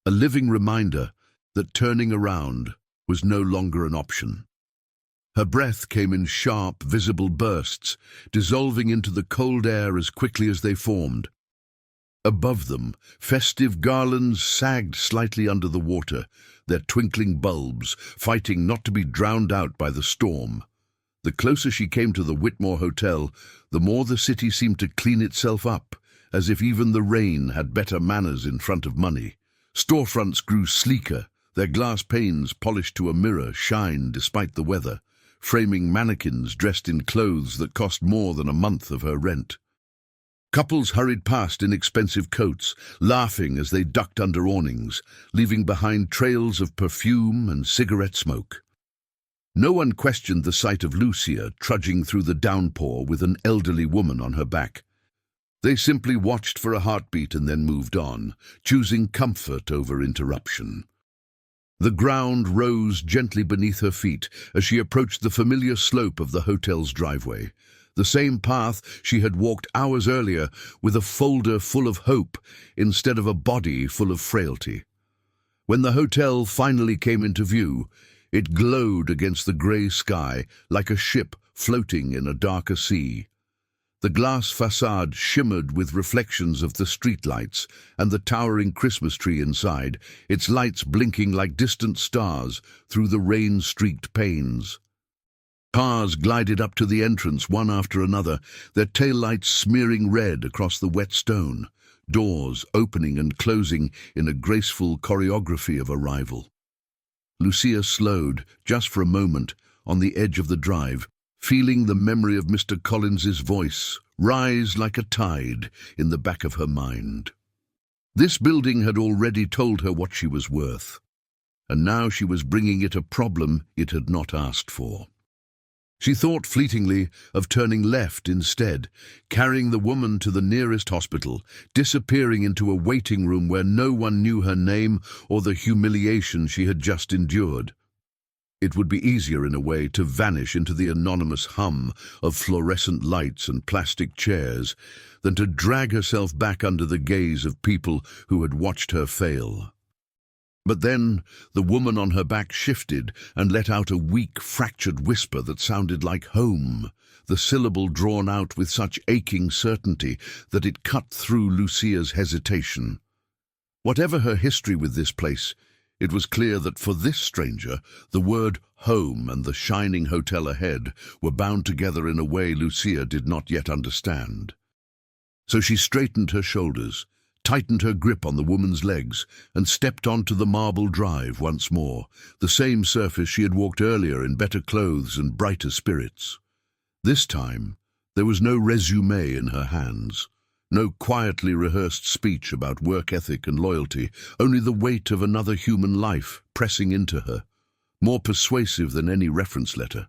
a living reminder that turning around was no longer an option. Her breath came in sharp, visible bursts, dissolving into the cold air as quickly as they formed. Above them, festive garlands sagged slightly under the water, their twinkling bulbs fighting not to be drowned out by the storm. The closer she came to the Whitmore Hotel, the more the city seemed to clean itself up, as if even the rain had better manners in front of money. Storefronts grew sleeker, their glass panes polished to a mirror shine despite the weather, framing mannequins dressed in clothes that cost more than a month of her rent. Couples hurried past in expensive coats, laughing as they ducked under awnings, leaving behind trails of perfume and cigarette smoke. No one questioned the sight of Lucia trudging through the downpour with an elderly woman on her back. They simply watched for a heartbeat and then moved on, choosing comfort over interruption. The ground rose gently beneath her feet as she approached the familiar slope of the hotel's driveway, the same path she had walked hours earlier with a folder full of hope instead of a body full of frailty. When the hotel finally came into view, it glowed against the grey sky like a ship floating in a darker sea. The glass facade shimmered with reflections of the streetlights and the towering Christmas tree inside, its lights blinking like distant stars through the rain-streaked panes. Cars glided up to the entrance one after another, their taillights smearing red across the wet stone, doors opening and closing in a graceful choreography of arrival. Lucia slowed, just for a moment, on the edge of the drive, feeling the memory of Mr. Collins's voice rise like a tide in the back of her mind. This building had already told her what she was worth, and now she was bringing it a problem it had not asked for. She thought fleetingly of turning left instead, carrying the woman to the nearest hospital, disappearing into a waiting room where no one knew her name or the humiliation she had just endured. It would be easier in a way to vanish into the anonymous hum of fluorescent lights and plastic chairs than to drag herself back under the gaze of people who had watched her fail. But then the woman on her back shifted and let out a weak, fractured whisper that sounded like home, the syllable drawn out with such aching certainty that it cut through Lucia's hesitation. Whatever her history with this place, It was clear that for this stranger, the word home and the shining hotel ahead were bound together in a way Lucia did not yet understand. So she straightened her shoulders, tightened her grip on the woman's legs, and stepped onto the marble drive once more, the same surface she had walked earlier in better clothes and brighter spirits. This time, there was no resume in her hands, no quietly rehearsed speech about work ethic and loyalty, only the weight of another human life pressing into her, more persuasive than any reference letter.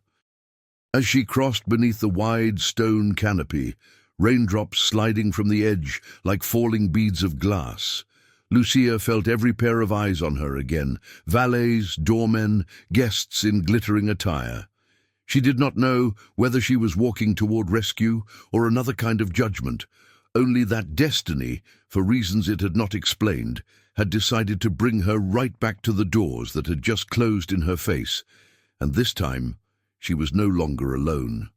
As she crossed beneath the wide stone canopy, raindrops sliding from the edge like falling beads of glass, Lucia felt every pair of eyes on her again, valets, doormen, guests in glittering attire. She did not know whether she was walking toward rescue or another kind of judgment, only that destiny, for reasons it had not explained, had decided to bring her right back to the doors that had just closed in her face, and this time she was no longer alone.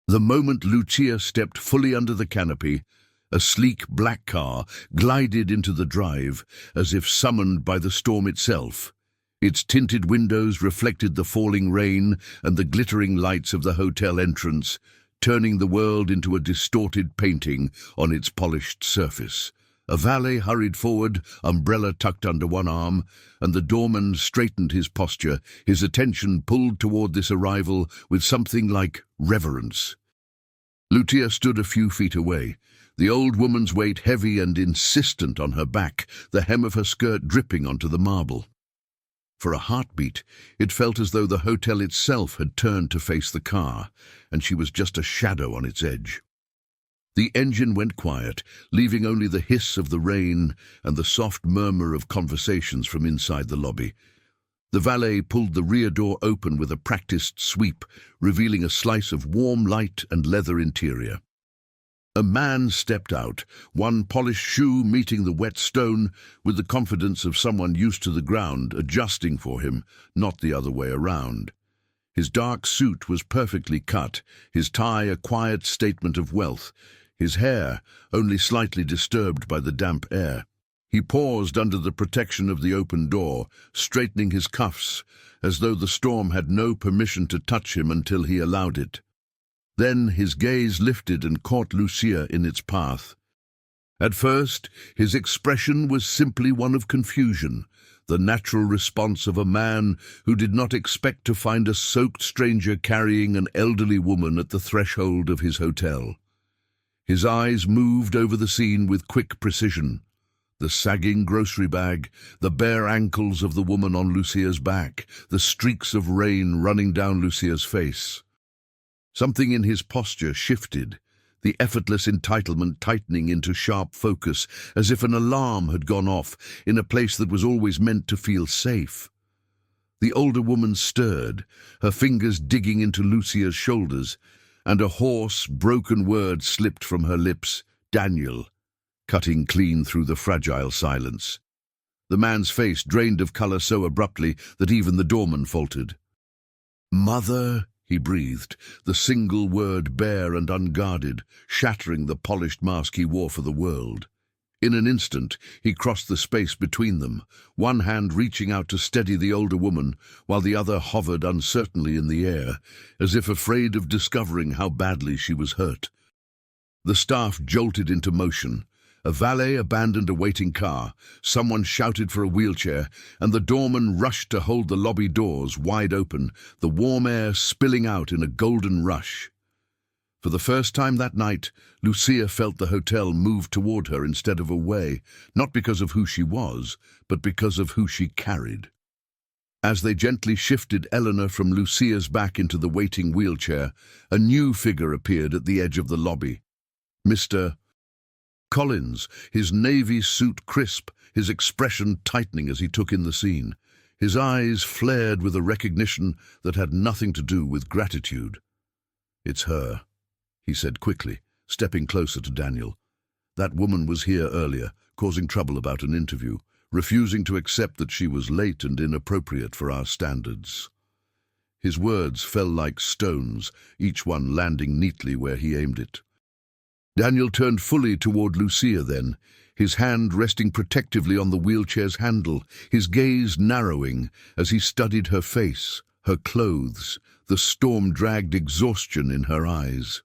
The moment Lucia stepped fully under the canopy, a sleek black car glided into the drive as if summoned by the storm itself. Its tinted windows reflected the falling rain and the glittering lights of the hotel entrance, turning the world into a distorted painting on its polished surface. A valet hurried forward, umbrella tucked under one arm, and the doorman straightened his posture, his attention pulled toward this arrival with something like reverence. Lucia stood a few feet away, the old woman's weight heavy and insistent on her back, the hem of her skirt dripping onto the marble. For a heartbeat, it felt as though the hotel itself had turned to face the car, and she was just a shadow on its edge. The engine went quiet, leaving only the hiss of the rain and the soft murmur of conversations from inside the lobby. The valet pulled the rear door open with a practiced sweep, revealing a slice of warm light and leather interior. A man stepped out, one polished shoe meeting the wet stone with the confidence of someone used to the ground, adjusting for him, not the other way around. His dark suit was perfectly cut, his tie a quiet statement of wealth, his hair only slightly disturbed by the damp air. He paused under the protection of the open door, straightening his cuffs, as though the storm had no permission to touch him until he allowed it. Then his gaze lifted and caught Lucia in its path. At first, his expression was simply one of confusion, the natural response of a man who did not expect to find a soaked stranger carrying an elderly woman at the threshold of his hotel. His eyes moved over the scene with quick precision. The sagging grocery bag, the bare ankles of the woman on Lucia's back, the streaks of rain running down Lucia's face. Something in his posture shifted, the effortless entitlement tightening into sharp focus, as if an alarm had gone off in a place that was always meant to feel safe. The older woman stirred, her fingers digging into Lucia's shoulders, and a hoarse, broken word slipped from her lips, "Daniel," cutting clean through the fragile silence. The man's face drained of color so abruptly that even the doorman faltered. "Mother," he breathed, the single word bare and unguarded, shattering the polished mask he wore for the world. In an instant, he crossed the space between them, one hand reaching out to steady the older woman, while the other hovered uncertainly in the air, as if afraid of discovering how badly she was hurt. The staff jolted into motion. A valet abandoned a waiting car, someone shouted for a wheelchair, and the doorman rushed to hold the lobby doors wide open, the warm air spilling out in a golden rush. For the first time that night, Lucia felt the hotel move toward her instead of away, not because of who she was, but because of who she carried. As they gently shifted Eleanor from Lucia's back into the waiting wheelchair, a new figure appeared at the edge of the lobby. Mr. Collins, his navy suit crisp, his expression tightening as he took in the scene. His eyes flared with a recognition that had nothing to do with gratitude. "It's her," he said quickly, stepping closer to Daniel. "That woman was here earlier, causing trouble about an interview, refusing to accept that she was late and inappropriate for our standards." His words fell like stones, each one landing neatly where he aimed it. Daniel turned fully toward Lucia then, his hand resting protectively on the wheelchair's handle, his gaze narrowing as he studied her face, her clothes, the storm-dragged exhaustion in her eyes.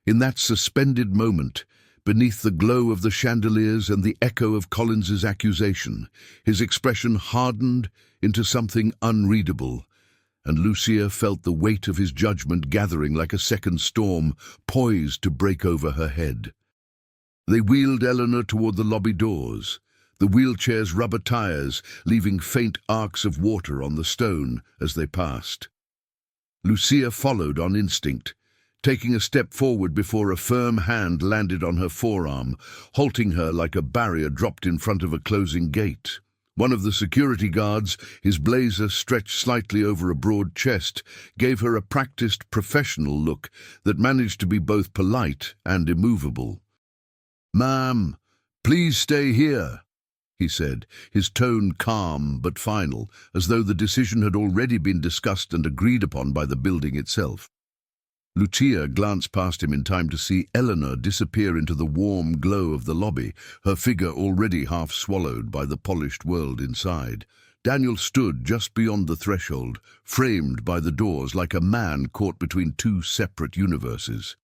In that suspended moment, beneath the glow of the chandeliers and the echo of Collins's accusation, his expression hardened into something unreadable, and Lucia felt the weight of his judgment gathering like a second storm, poised to break over her head. They wheeled Eleanor toward the lobby doors, the wheelchair's rubber tires leaving faint arcs of water on the stone as they passed. Lucia followed on instinct, taking a step forward before a firm hand landed on her forearm, halting her like a barrier dropped in front of a closing gate. One of the security guards, his blazer stretched slightly over a broad chest, gave her a practiced, professional look that managed to be both polite and immovable. "Ma'am, please stay here," he said, his tone calm but final, as though the decision had already been discussed and agreed upon by the building itself. Lucia glanced past him in time to see Eleanor disappear into the warm glow of the lobby, her figure already half swallowed by the polished world inside. Daniel stood just beyond the threshold, framed by the doors like a man caught between two separate universes.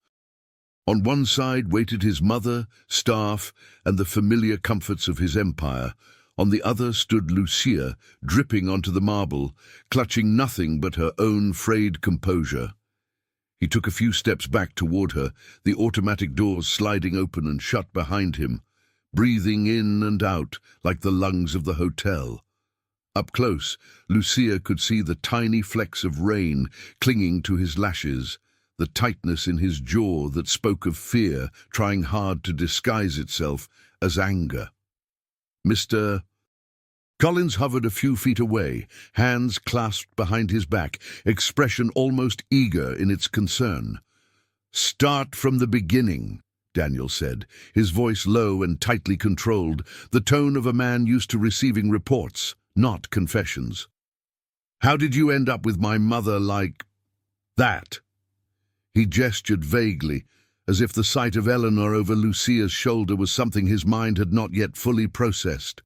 On one side waited his mother, staff, and the familiar comforts of his empire. On the other stood Lucia, dripping onto the marble, clutching nothing but her own frayed composure. He took a few steps back toward her, the automatic doors sliding open and shut behind him, breathing in and out like the lungs of the hotel. Up close, Lucia could see the tiny flecks of rain clinging to his lashes, the tightness in his jaw that spoke of fear trying hard to disguise itself as anger. "Mr. Collins hovered a few feet away, hands clasped behind his back, expression almost eager in its concern. "Start from the beginning," Daniel said, his voice low and tightly controlled, the tone of a man used to receiving reports, not confessions. "How did you end up with my mother like that?" He gestured vaguely, as if the sight of Eleanor over Lucia's shoulder was something his mind had not yet fully processed.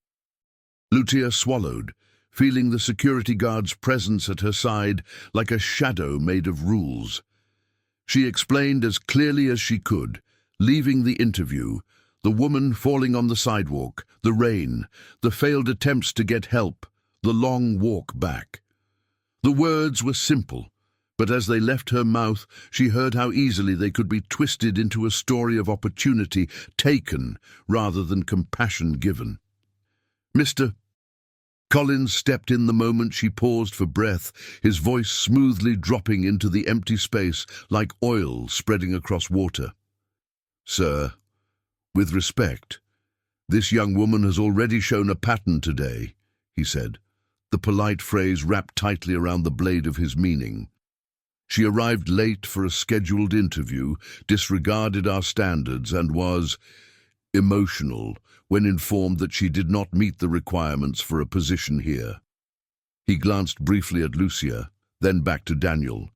Lucia swallowed, feeling the security guard's presence at her side like a shadow made of rules. She explained as clearly as she could, leaving the interview, the woman falling on the sidewalk, the rain, the failed attempts to get help, the long walk back. The words were simple, but as they left her mouth, she heard how easily they could be twisted into a story of opportunity taken rather than compassion given. "Mr. Collins stepped in the moment she paused for breath, his voice smoothly dropping into the empty space like oil spreading across water. "Sir, with respect, this young woman has already shown a pattern today," he said, the polite phrase wrapped tightly around the blade of his meaning. "She arrived late for a scheduled interview, disregarded our standards, and was emotional when informed that she did not meet the requirements for a position here." He glanced briefly at Lucia, then back to Daniel.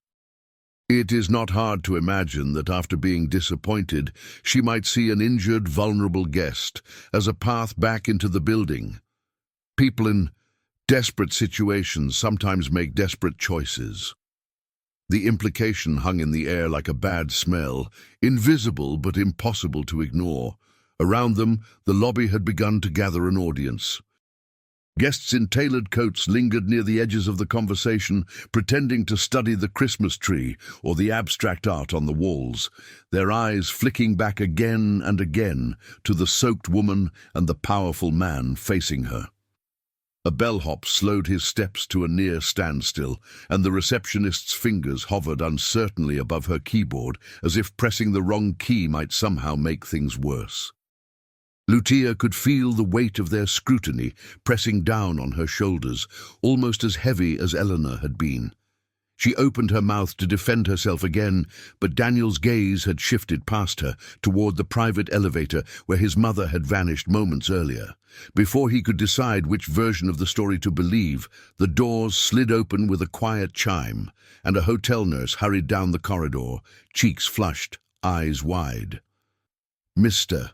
"It is not hard to imagine that after being disappointed, she might see an injured, vulnerable guest as a path back into the building. People in desperate situations sometimes make desperate choices." The implication hung in the air like a bad smell, invisible but impossible to ignore. Around them, the lobby had begun to gather an audience. Guests in tailored coats lingered near the edges of the conversation, pretending to study the Christmas tree or the abstract art on the walls, their eyes flicking back again and again to the soaked woman and the powerful man facing her. A bellhop slowed his steps to a near standstill, and the receptionist's fingers hovered uncertainly above her keyboard, as if pressing the wrong key might somehow make things worse. Lucia could feel the weight of their scrutiny pressing down on her shoulders, almost as heavy as Eleanor had been. She opened her mouth to defend herself again, but Daniel's gaze had shifted past her, toward the private elevator where his mother had vanished moments earlier. Before he could decide which version of the story to believe, the doors slid open with a quiet chime, and a hotel nurse hurried down the corridor, cheeks flushed, eyes wide. "Mr.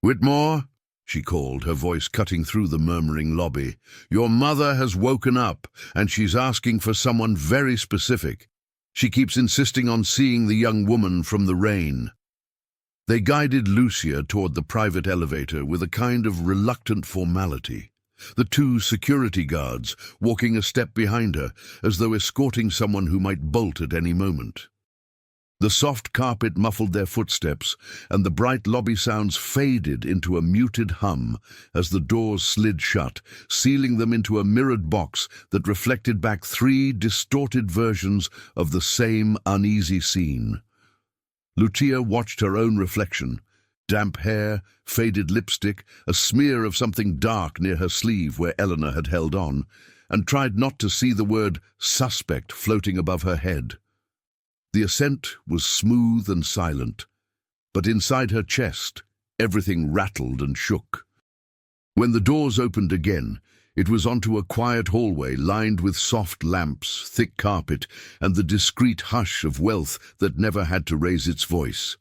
Whitmore," she called, her voice cutting through the murmuring lobby. "Your mother has woken up, and she's asking for someone very specific. She keeps insisting on seeing the young woman from the rain." They guided Lucia toward the private elevator with a kind of reluctant formality, the two security guards walking a step behind her, as though escorting someone who might bolt at any moment. The soft carpet muffled their footsteps, and the bright lobby sounds faded into a muted hum as the doors slid shut, sealing them into a mirrored box that reflected back three distorted versions of the same uneasy scene. Lucia watched her own reflection: damp hair, faded lipstick, a smear of something dark near her sleeve where Eleanor had held on, and tried not to see the word "suspect" floating above her head. The ascent was smooth and silent, but inside her chest, everything rattled and shook. When the doors opened again, it was onto a quiet hallway lined with soft lamps, thick carpet, and the discreet hush of wealth that never had to raise its voice.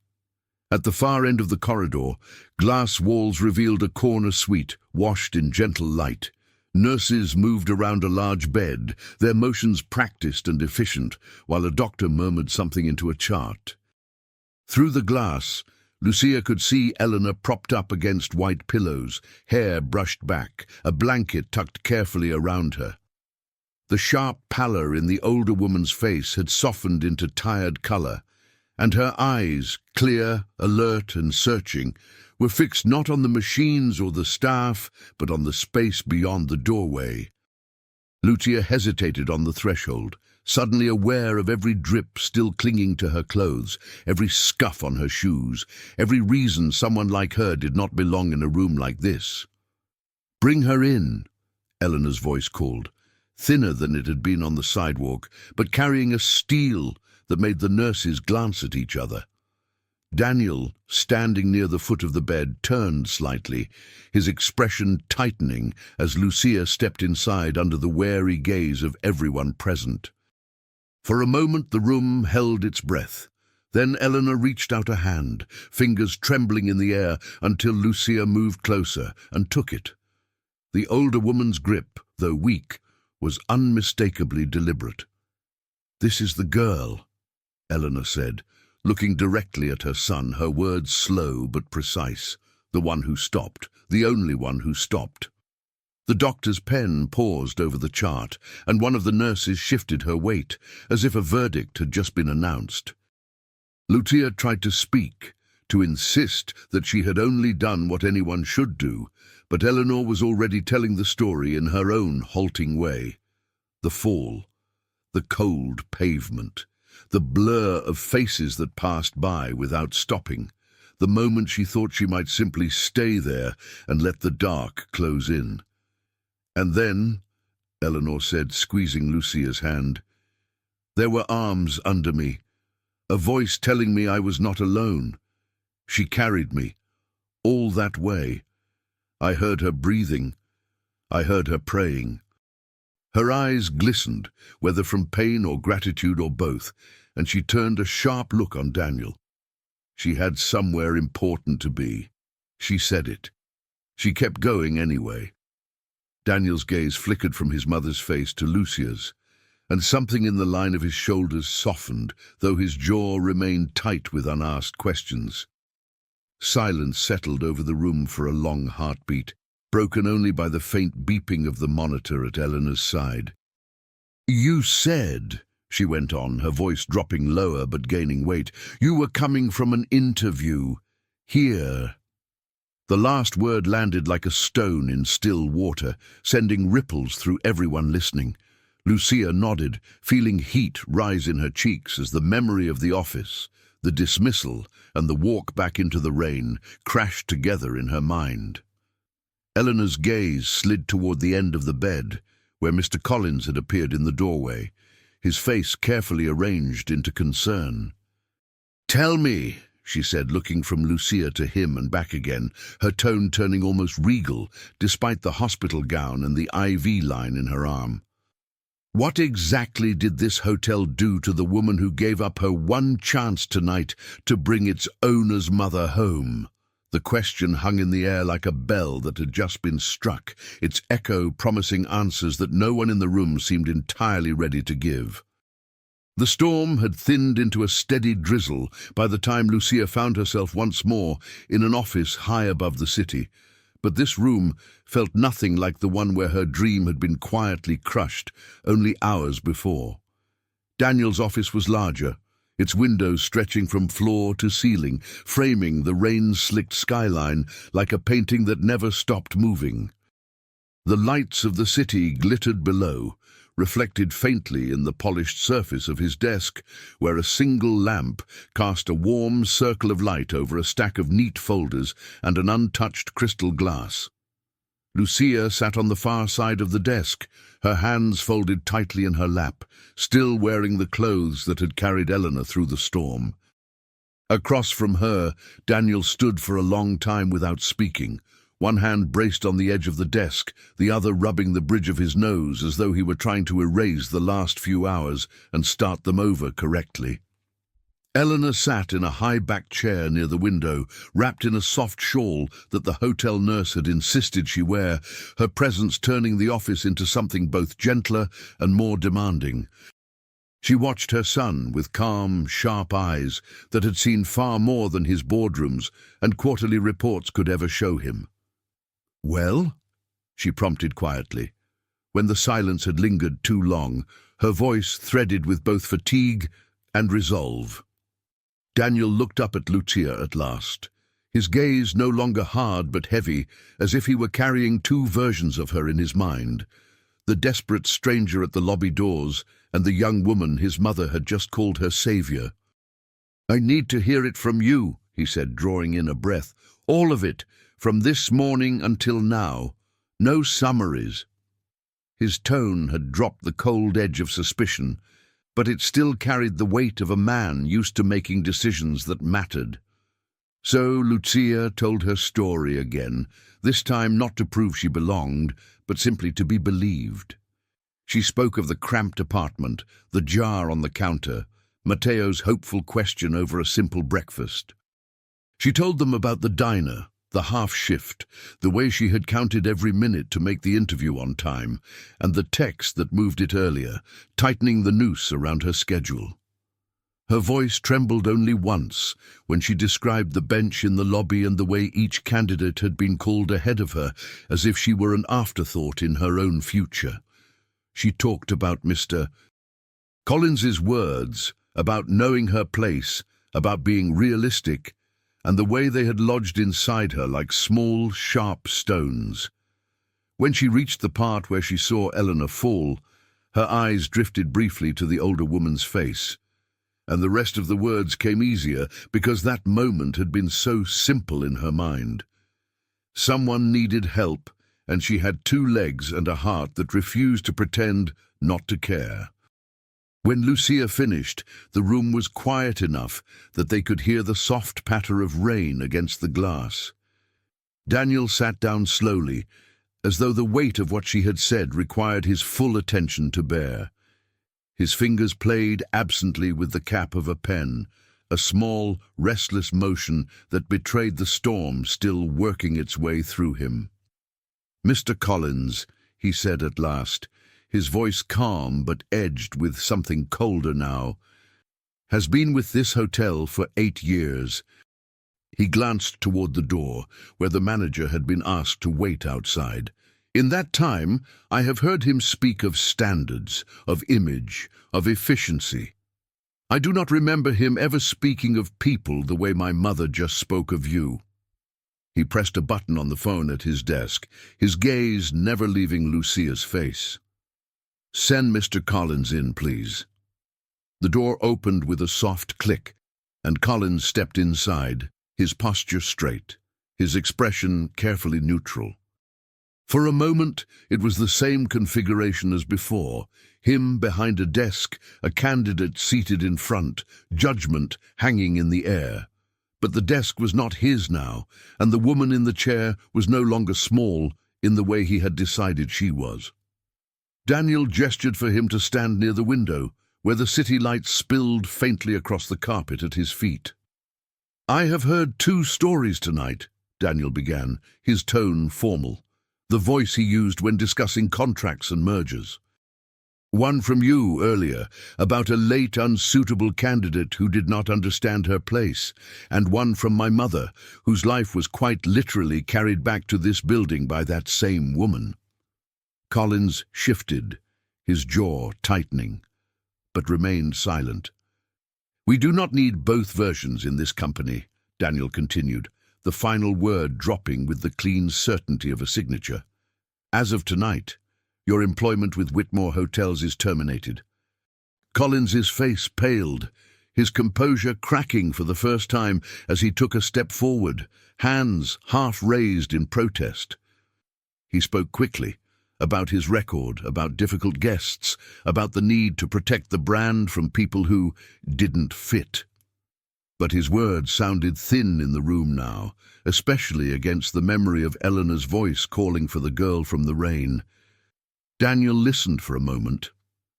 At the far end of the corridor, glass walls revealed a corner suite, washed in gentle light. Nurses moved around a large bed, their motions practiced and efficient, while a doctor murmured something into a chart. Through the glass, Lucia could see Eleanor propped up against white pillows, hair brushed back, a blanket tucked carefully around her. The sharp pallor in the older woman's face had softened into tired color, and her eyes, clear, alert, and searching, were fixed not on the machines or the staff, but on the space beyond the doorway. Lucia hesitated on the threshold, suddenly aware of every drip still clinging to her clothes, every scuff on her shoes, every reason someone like her did not belong in a room like this. "Bring her in," Eleanor's voice called, thinner than it had been on the sidewalk, but carrying a steel that made the nurses glance at each other. Daniel, standing near the foot of the bed, turned slightly, his expression tightening as Lucia stepped inside under the wary gaze of everyone present. For a moment the room held its breath. Then Eleanor reached out a hand, fingers trembling in the air, until Lucia moved closer and took it. The older woman's grip, though weak, was unmistakably deliberate. "This is the girl," Eleanor said, looking directly at her son, her words slow but precise. "The one who stopped, the only one who stopped." The doctor's pen paused over the chart, and one of the nurses shifted her weight, as if a verdict had just been announced. Lucia tried to speak, to insist that she had only done what anyone should do, but Eleanor was already telling the story in her own halting way. The fall, the cold pavement, the blur of faces that passed by without stopping, the moment she thought she might simply stay there and let the dark close in. "And then," Eleanor said, squeezing Lucia's hand, "there were arms under me, a voice telling me I was not alone. She carried me, all that way. I heard her breathing. I heard her praying." Her eyes glistened, whether from pain or gratitude or both, and she turned a sharp look on Daniel. She had somewhere important to be. She said it. She kept going anyway. Daniel's gaze flickered from his mother's face to Lucia's, and something in the line of his shoulders softened, though his jaw remained tight with unasked questions. Silence settled over the room for a long heartbeat, broken only by the faint beeping of the monitor at Eleanor's side. "You said," she went on, her voice dropping lower but gaining weight, "you were coming from an interview. Here." The last word landed like a stone in still water, sending ripples through everyone listening. Lucia nodded, feeling heat rise in her cheeks as the memory of the office, the dismissal, and the walk back into the rain crashed together in her mind. Eleanor's gaze slid toward the end of the bed, where Mr. Collins had appeared in the doorway, his face carefully arranged into concern. "Tell me," she said, looking from Lucia to him and back again, her tone turning almost regal, despite the hospital gown and the IV line in her arm. What exactly did this hotel do to the woman who gave up her one chance tonight to bring its owner's mother home? The question hung in the air like a bell that had just been struck, its echo promising answers that no one in the room seemed entirely ready to give. The storm had thinned into a steady drizzle by the time Lucia found herself once more in an office high above the city. But this room felt nothing like the one where her dream had been quietly crushed only hours before. Daniel's office was larger, its windows stretching from floor to ceiling, framing the rain-slicked skyline like a painting that never stopped moving. The lights of the city glittered below, reflected faintly in the polished surface of his desk, where a single lamp cast a warm circle of light over a stack of neat folders and an untouched crystal glass. Lucia sat on the far side of the desk, her hands folded tightly in her lap, still wearing the clothes that had carried Eleanor through the storm. Across from her, Daniel stood for a long time without speaking, one hand braced on the edge of the desk, the other rubbing the bridge of his nose as though he were trying to erase the last few hours and start them over correctly. Eleanor sat in a high-backed chair near the window, wrapped in a soft shawl that the hotel nurse had insisted she wear, her presence turning the office into something both gentler and more demanding. She watched her son with calm, sharp eyes that had seen far more than his boardrooms and quarterly reports could ever show him. "Well?" she prompted quietly. When the silence had lingered too long, her voice threaded with both fatigue and resolve. Daniel looked up at Lucia at last, his gaze no longer hard but heavy, as if he were carrying two versions of her in his mind. The desperate stranger at the lobby doors and the young woman his mother had just called her savior. "I need to hear it from you," he said, drawing in a breath. "All of it, from this morning until now. No summaries." His tone had dropped the cold edge of suspicion, but it still carried the weight of a man used to making decisions that mattered. So Lucia told her story again, this time not to prove she belonged, but simply to be believed. She spoke of the cramped apartment, the jar on the counter, Matteo's hopeful question over a simple breakfast. She told them about the diner, the half-shift, the way she had counted every minute to make the interview on time, and the text that moved it earlier, tightening the noose around her schedule. Her voice trembled only once, when she described the bench in the lobby and the way each candidate had been called ahead of her, as if she were an afterthought in her own future. She talked about Mr. Collins's words, about knowing her place, about being realistic, and the way they had lodged inside her like small, sharp stones. When she reached the part where she saw Eleanor fall, her eyes drifted briefly to the older woman's face, and the rest of the words came easier because that moment had been so simple in her mind. Someone needed help, and she had two legs and a heart that refused to pretend not to care. When Lucia finished, the room was quiet enough that they could hear the soft patter of rain against the glass. Daniel sat down slowly, as though the weight of what she had said required his full attention to bear. His fingers played absently with the cap of a pen, a small, restless motion that betrayed the storm still working its way through him. "Mr. Collins," he said at last, his voice calm but edged with something colder now, "has been with this hotel for 8 years. He glanced toward the door, where the manager had been asked to wait outside. "In that time, I have heard him speak of standards, of image, of efficiency. I do not remember him ever speaking of people the way my mother just spoke of you." He pressed a button on the phone at his desk, his gaze never leaving Lucia's face. "Send Mr. Collins in, please." The door opened with a soft click, and Collins stepped inside, his posture straight, his expression carefully neutral. For a moment, it was the same configuration as before, him behind a desk, a candidate seated in front, judgment hanging in the air. But the desk was not his now, and the woman in the chair was no longer small in the way he had decided she was. Daniel gestured for him to stand near the window, where the city lights spilled faintly across the carpet at his feet. "I have heard 2 stories tonight," Daniel began, his tone formal, the voice he used when discussing contracts and mergers. "One from you earlier, about a late, unsuitable candidate who did not understand her place, and one from my mother, whose life was quite literally carried back to this building by that same woman." Collins shifted, his jaw tightening, but remained silent. "We do not need both versions in this company," Daniel continued, the final word dropping with the clean certainty of a signature. "As of tonight, your employment with Whitmore Hotels is terminated." Collins's face paled, his composure cracking for the first time as he took a step forward, hands half raised in protest. He spoke quickly, about his record, about difficult guests, about the need to protect the brand from people who didn't fit. But his words sounded thin in the room now, especially against the memory of Eleanor's voice calling for the girl from the rain. Daniel listened for a moment,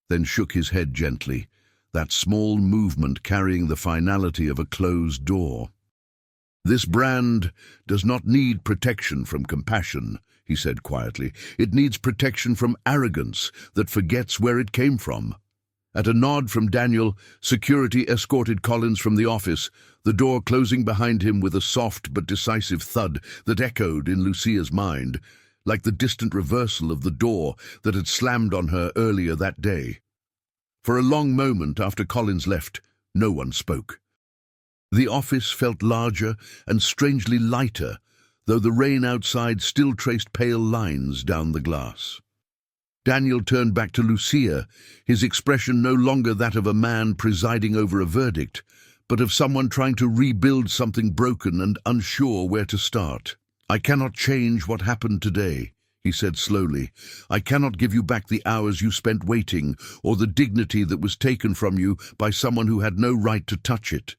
then shook his head gently, that small movement carrying the finality of a closed door. "This brand does not need protection from compassion," he said quietly. "It needs protection from arrogance that forgets where it came from." At a nod from Daniel, security escorted Collins from the office, the door closing behind him with a soft but decisive thud that echoed in Lucia's mind, like the distant reversal of the door that had slammed on her earlier that day. For a long moment after Collins left, no one spoke. The office felt larger and strangely lighter, though the rain outside still traced pale lines down the glass. Daniel turned back to Lucia, his expression no longer that of a man presiding over a verdict, but of someone trying to rebuild something broken and unsure where to start. "I cannot change what happened today," he said slowly. "I cannot give you back the hours you spent waiting, or the dignity that was taken from you by someone who had no right to touch it.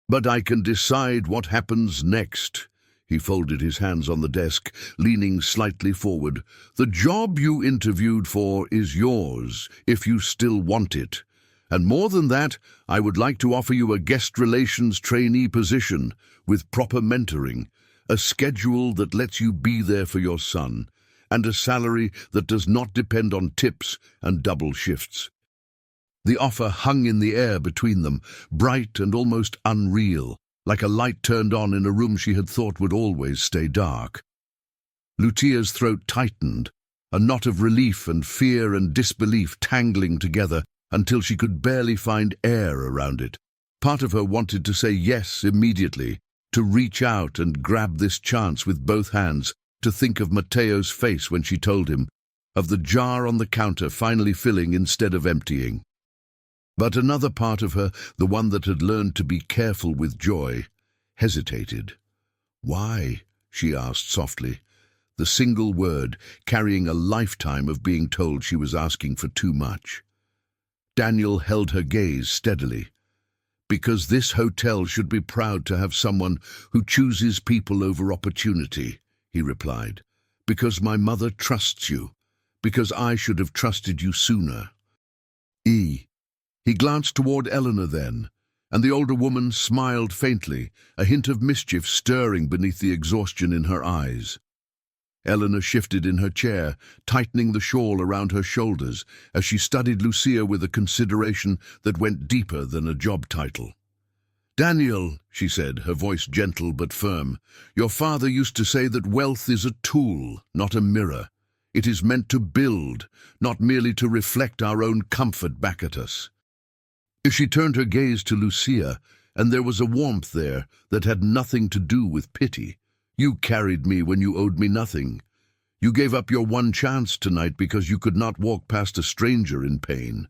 But I can decide what happens next." He folded his hands on the desk, leaning slightly forward. "The job you interviewed for is yours, if you still want it. And more than that, I would like to offer you a guest relations trainee position, with proper mentoring, a schedule that lets you be there for your son, and a salary that does not depend on tips and double shifts." The offer hung in the air between them, bright and almost unreal, like a light turned on in a room she had thought would always stay dark. Lucia's throat tightened, a knot of relief and fear and disbelief tangling together until she could barely find air around it. Part of her wanted to say yes immediately, to reach out and grab this chance with both hands, to think of Matteo's face when she told him, of the jar on the counter finally filling instead of emptying. But another part of her, the one that had learned to be careful with joy, hesitated. "Why?" she asked softly, the single word carrying a lifetime of being told she was asking for too much. Daniel held her gaze steadily. "Because this hotel should be proud to have someone who chooses people over opportunity," he replied. "Because my mother trusts you. Because I should have trusted you sooner." He glanced toward Eleanor then, and the older woman smiled faintly, a hint of mischief stirring beneath the exhaustion in her eyes. Eleanor shifted in her chair, tightening the shawl around her shoulders as she studied Lucia with a consideration that went deeper than a job title. "Daniel," she said, her voice gentle but firm, "your father used to say that wealth is a tool, not a mirror. It is meant to build, not merely to reflect our own comfort back at us." She turned her gaze to Lucia, and there was a warmth there that had nothing to do with pity. "You carried me when you owed me nothing. You gave up your one chance tonight because you could not walk past a stranger in pain.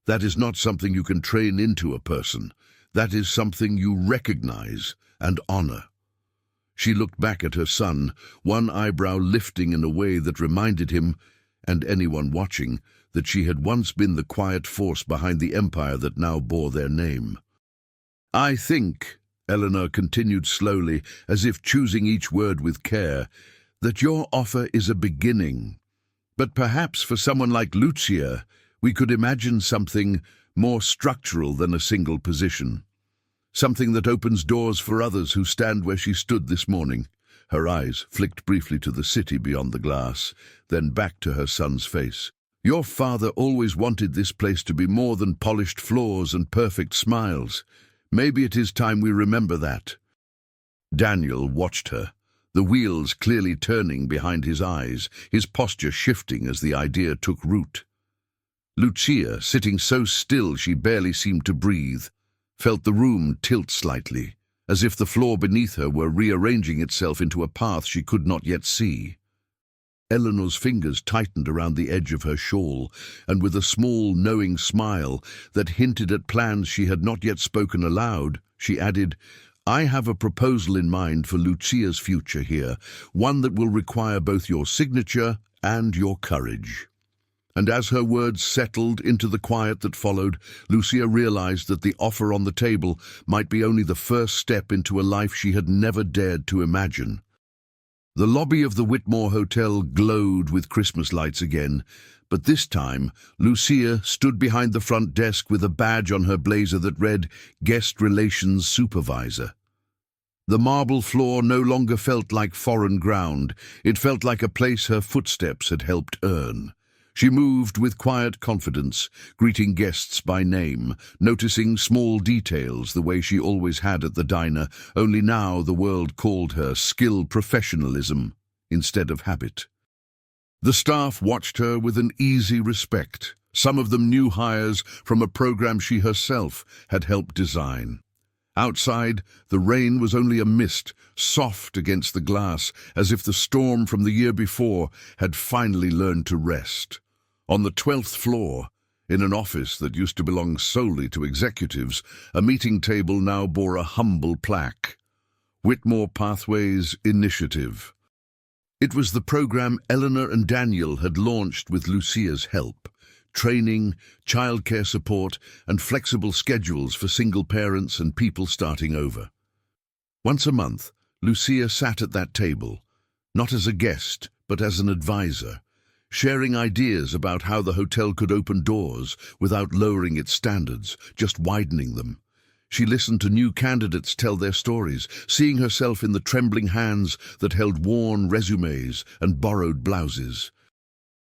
That is not something you can train into a person. That is something you recognize and honor." She looked back at her son, one eyebrow lifting in a way that reminded him, and anyone watching, that she had once been the quiet force behind the empire that now bore their name. "I think," Eleanor continued slowly, as if choosing each word with care, "that your offer is a beginning. But perhaps for someone like Lucia, we could imagine something more structural than a single position. Something that opens doors for others who stand where she stood this morning. Her eyes flicked briefly to the city beyond the glass, then back to her son's face. Your father always wanted this place to be more than polished floors and perfect smiles. Maybe it is time we remember that. Daniel watched her, the wheels clearly turning behind his eyes, his posture shifting as the idea took root. Lucia, sitting so still she barely seemed to breathe, felt the room tilt slightly, as if the floor beneath her were rearranging itself into a path she could not yet see. Eleanor's fingers tightened around the edge of her shawl, and with a small, knowing smile that hinted at plans she had not yet spoken aloud, she added, I have a proposal in mind for Lucia's future here, one that will require both your signature and your courage. And as her words settled into the quiet that followed, Lucia realized that the offer on the table might be only the first step into a life she had never dared to imagine. The lobby of the Whitmore Hotel glowed with Christmas lights again, but this time Lucia stood behind the front desk with a badge on her blazer that read Guest Relations Supervisor. The marble floor no longer felt like foreign ground. It felt like a place her footsteps had helped earn. She moved with quiet confidence, greeting guests by name, noticing small details the way she always had at the diner, only now the world called her skilled professionalism instead of habit. The staff watched her with an easy respect, some of them new hires from a program she herself had helped design. Outside, the rain was only a mist, soft against the glass, as if the storm from the year before had finally learned to rest. On the 12th floor, in an office that used to belong solely to executives, a meeting table now bore a humble plaque. Whitmore Pathways Initiative. It was the program Eleanor and Daniel had launched with Lucia's help. Training, childcare support, and flexible schedules for single parents and people starting over. Once a month, Lucia sat at that table, not as a guest, but as an advisor, sharing ideas about how the hotel could open doors without lowering its standards, just widening them. She listened to new candidates tell their stories, seeing herself in the trembling hands that held worn resumes and borrowed blouses.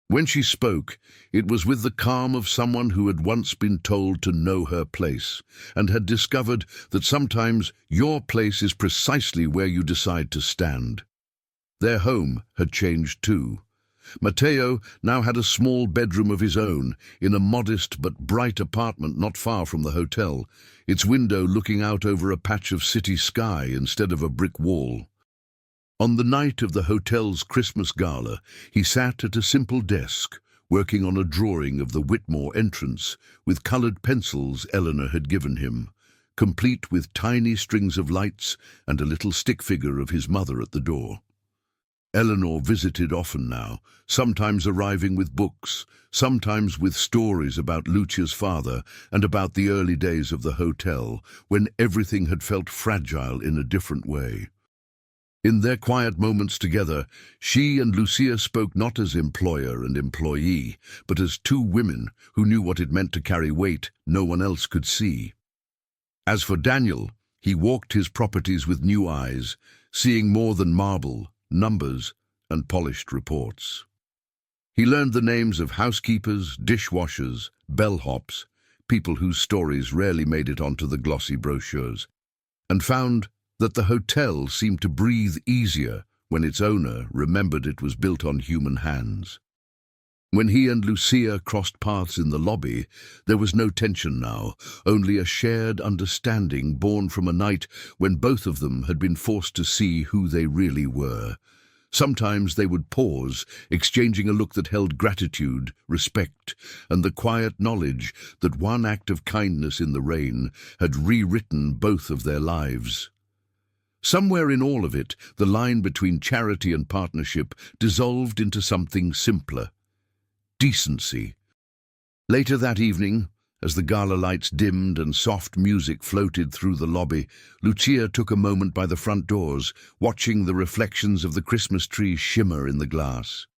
When she spoke, it was with the calm of someone who had once been told to know her place, and had discovered that sometimes your place is precisely where you decide to stand. Their home had changed too. Matteo now had a small bedroom of his own, in a modest but bright apartment not far from the hotel, its window looking out over a patch of city sky instead of a brick wall. On the night of the hotel's Christmas gala, he sat at a simple desk, working on a drawing of the Whitmore entrance with colored pencils Eleanor had given him, complete with tiny strings of lights and a little stick figure of his mother at the door. Eleanor visited often now, sometimes arriving with books, sometimes with stories about Lucia's father and about the early days of the hotel, when everything had felt fragile in a different way. In their quiet moments together, she and Lucia spoke not as employer and employee, but as two women who knew what it meant to carry weight no one else could see. As for Daniel, he walked his properties with new eyes, seeing more than marble, numbers, and polished reports. He learned the names of housekeepers, dishwashers, bellhops, people whose stories rarely made it onto the glossy brochures, and found that the hotel seemed to breathe easier when its owner remembered it was built on human hands. When he and Lucia crossed paths in the lobby, there was no tension now, only a shared understanding born from a night when both of them had been forced to see who they really were. Sometimes they would pause, exchanging a look that held gratitude, respect, and the quiet knowledge that one act of kindness in the rain had rewritten both of their lives. Somewhere in all of it, the line between charity and partnership dissolved into something simpler: decency. Later that evening, as the gala lights dimmed and soft music floated through the lobby, Lucia took a moment by the front doors, watching the reflections of the Christmas tree shimmer in the glass.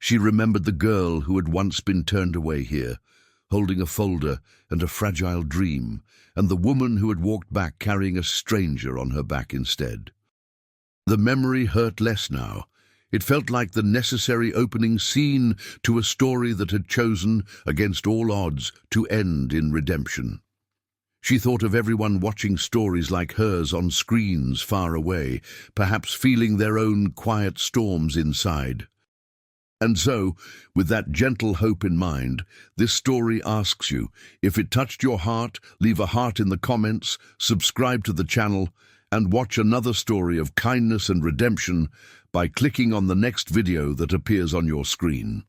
She remembered the girl who had once been turned away here, holding a folder and a fragile dream, and the woman who had walked back carrying a stranger on her back instead. The memory hurt less now. It felt like the necessary opening scene to a story that had chosen, against all odds, to end in redemption. She thought of everyone watching stories like hers on screens far away, perhaps feeling their own quiet storms inside. And so, with that gentle hope in mind, this story asks you, if it touched your heart, leave a heart in the comments, subscribe to the channel, and watch another story of kindness and redemption by clicking on the next video that appears on your screen.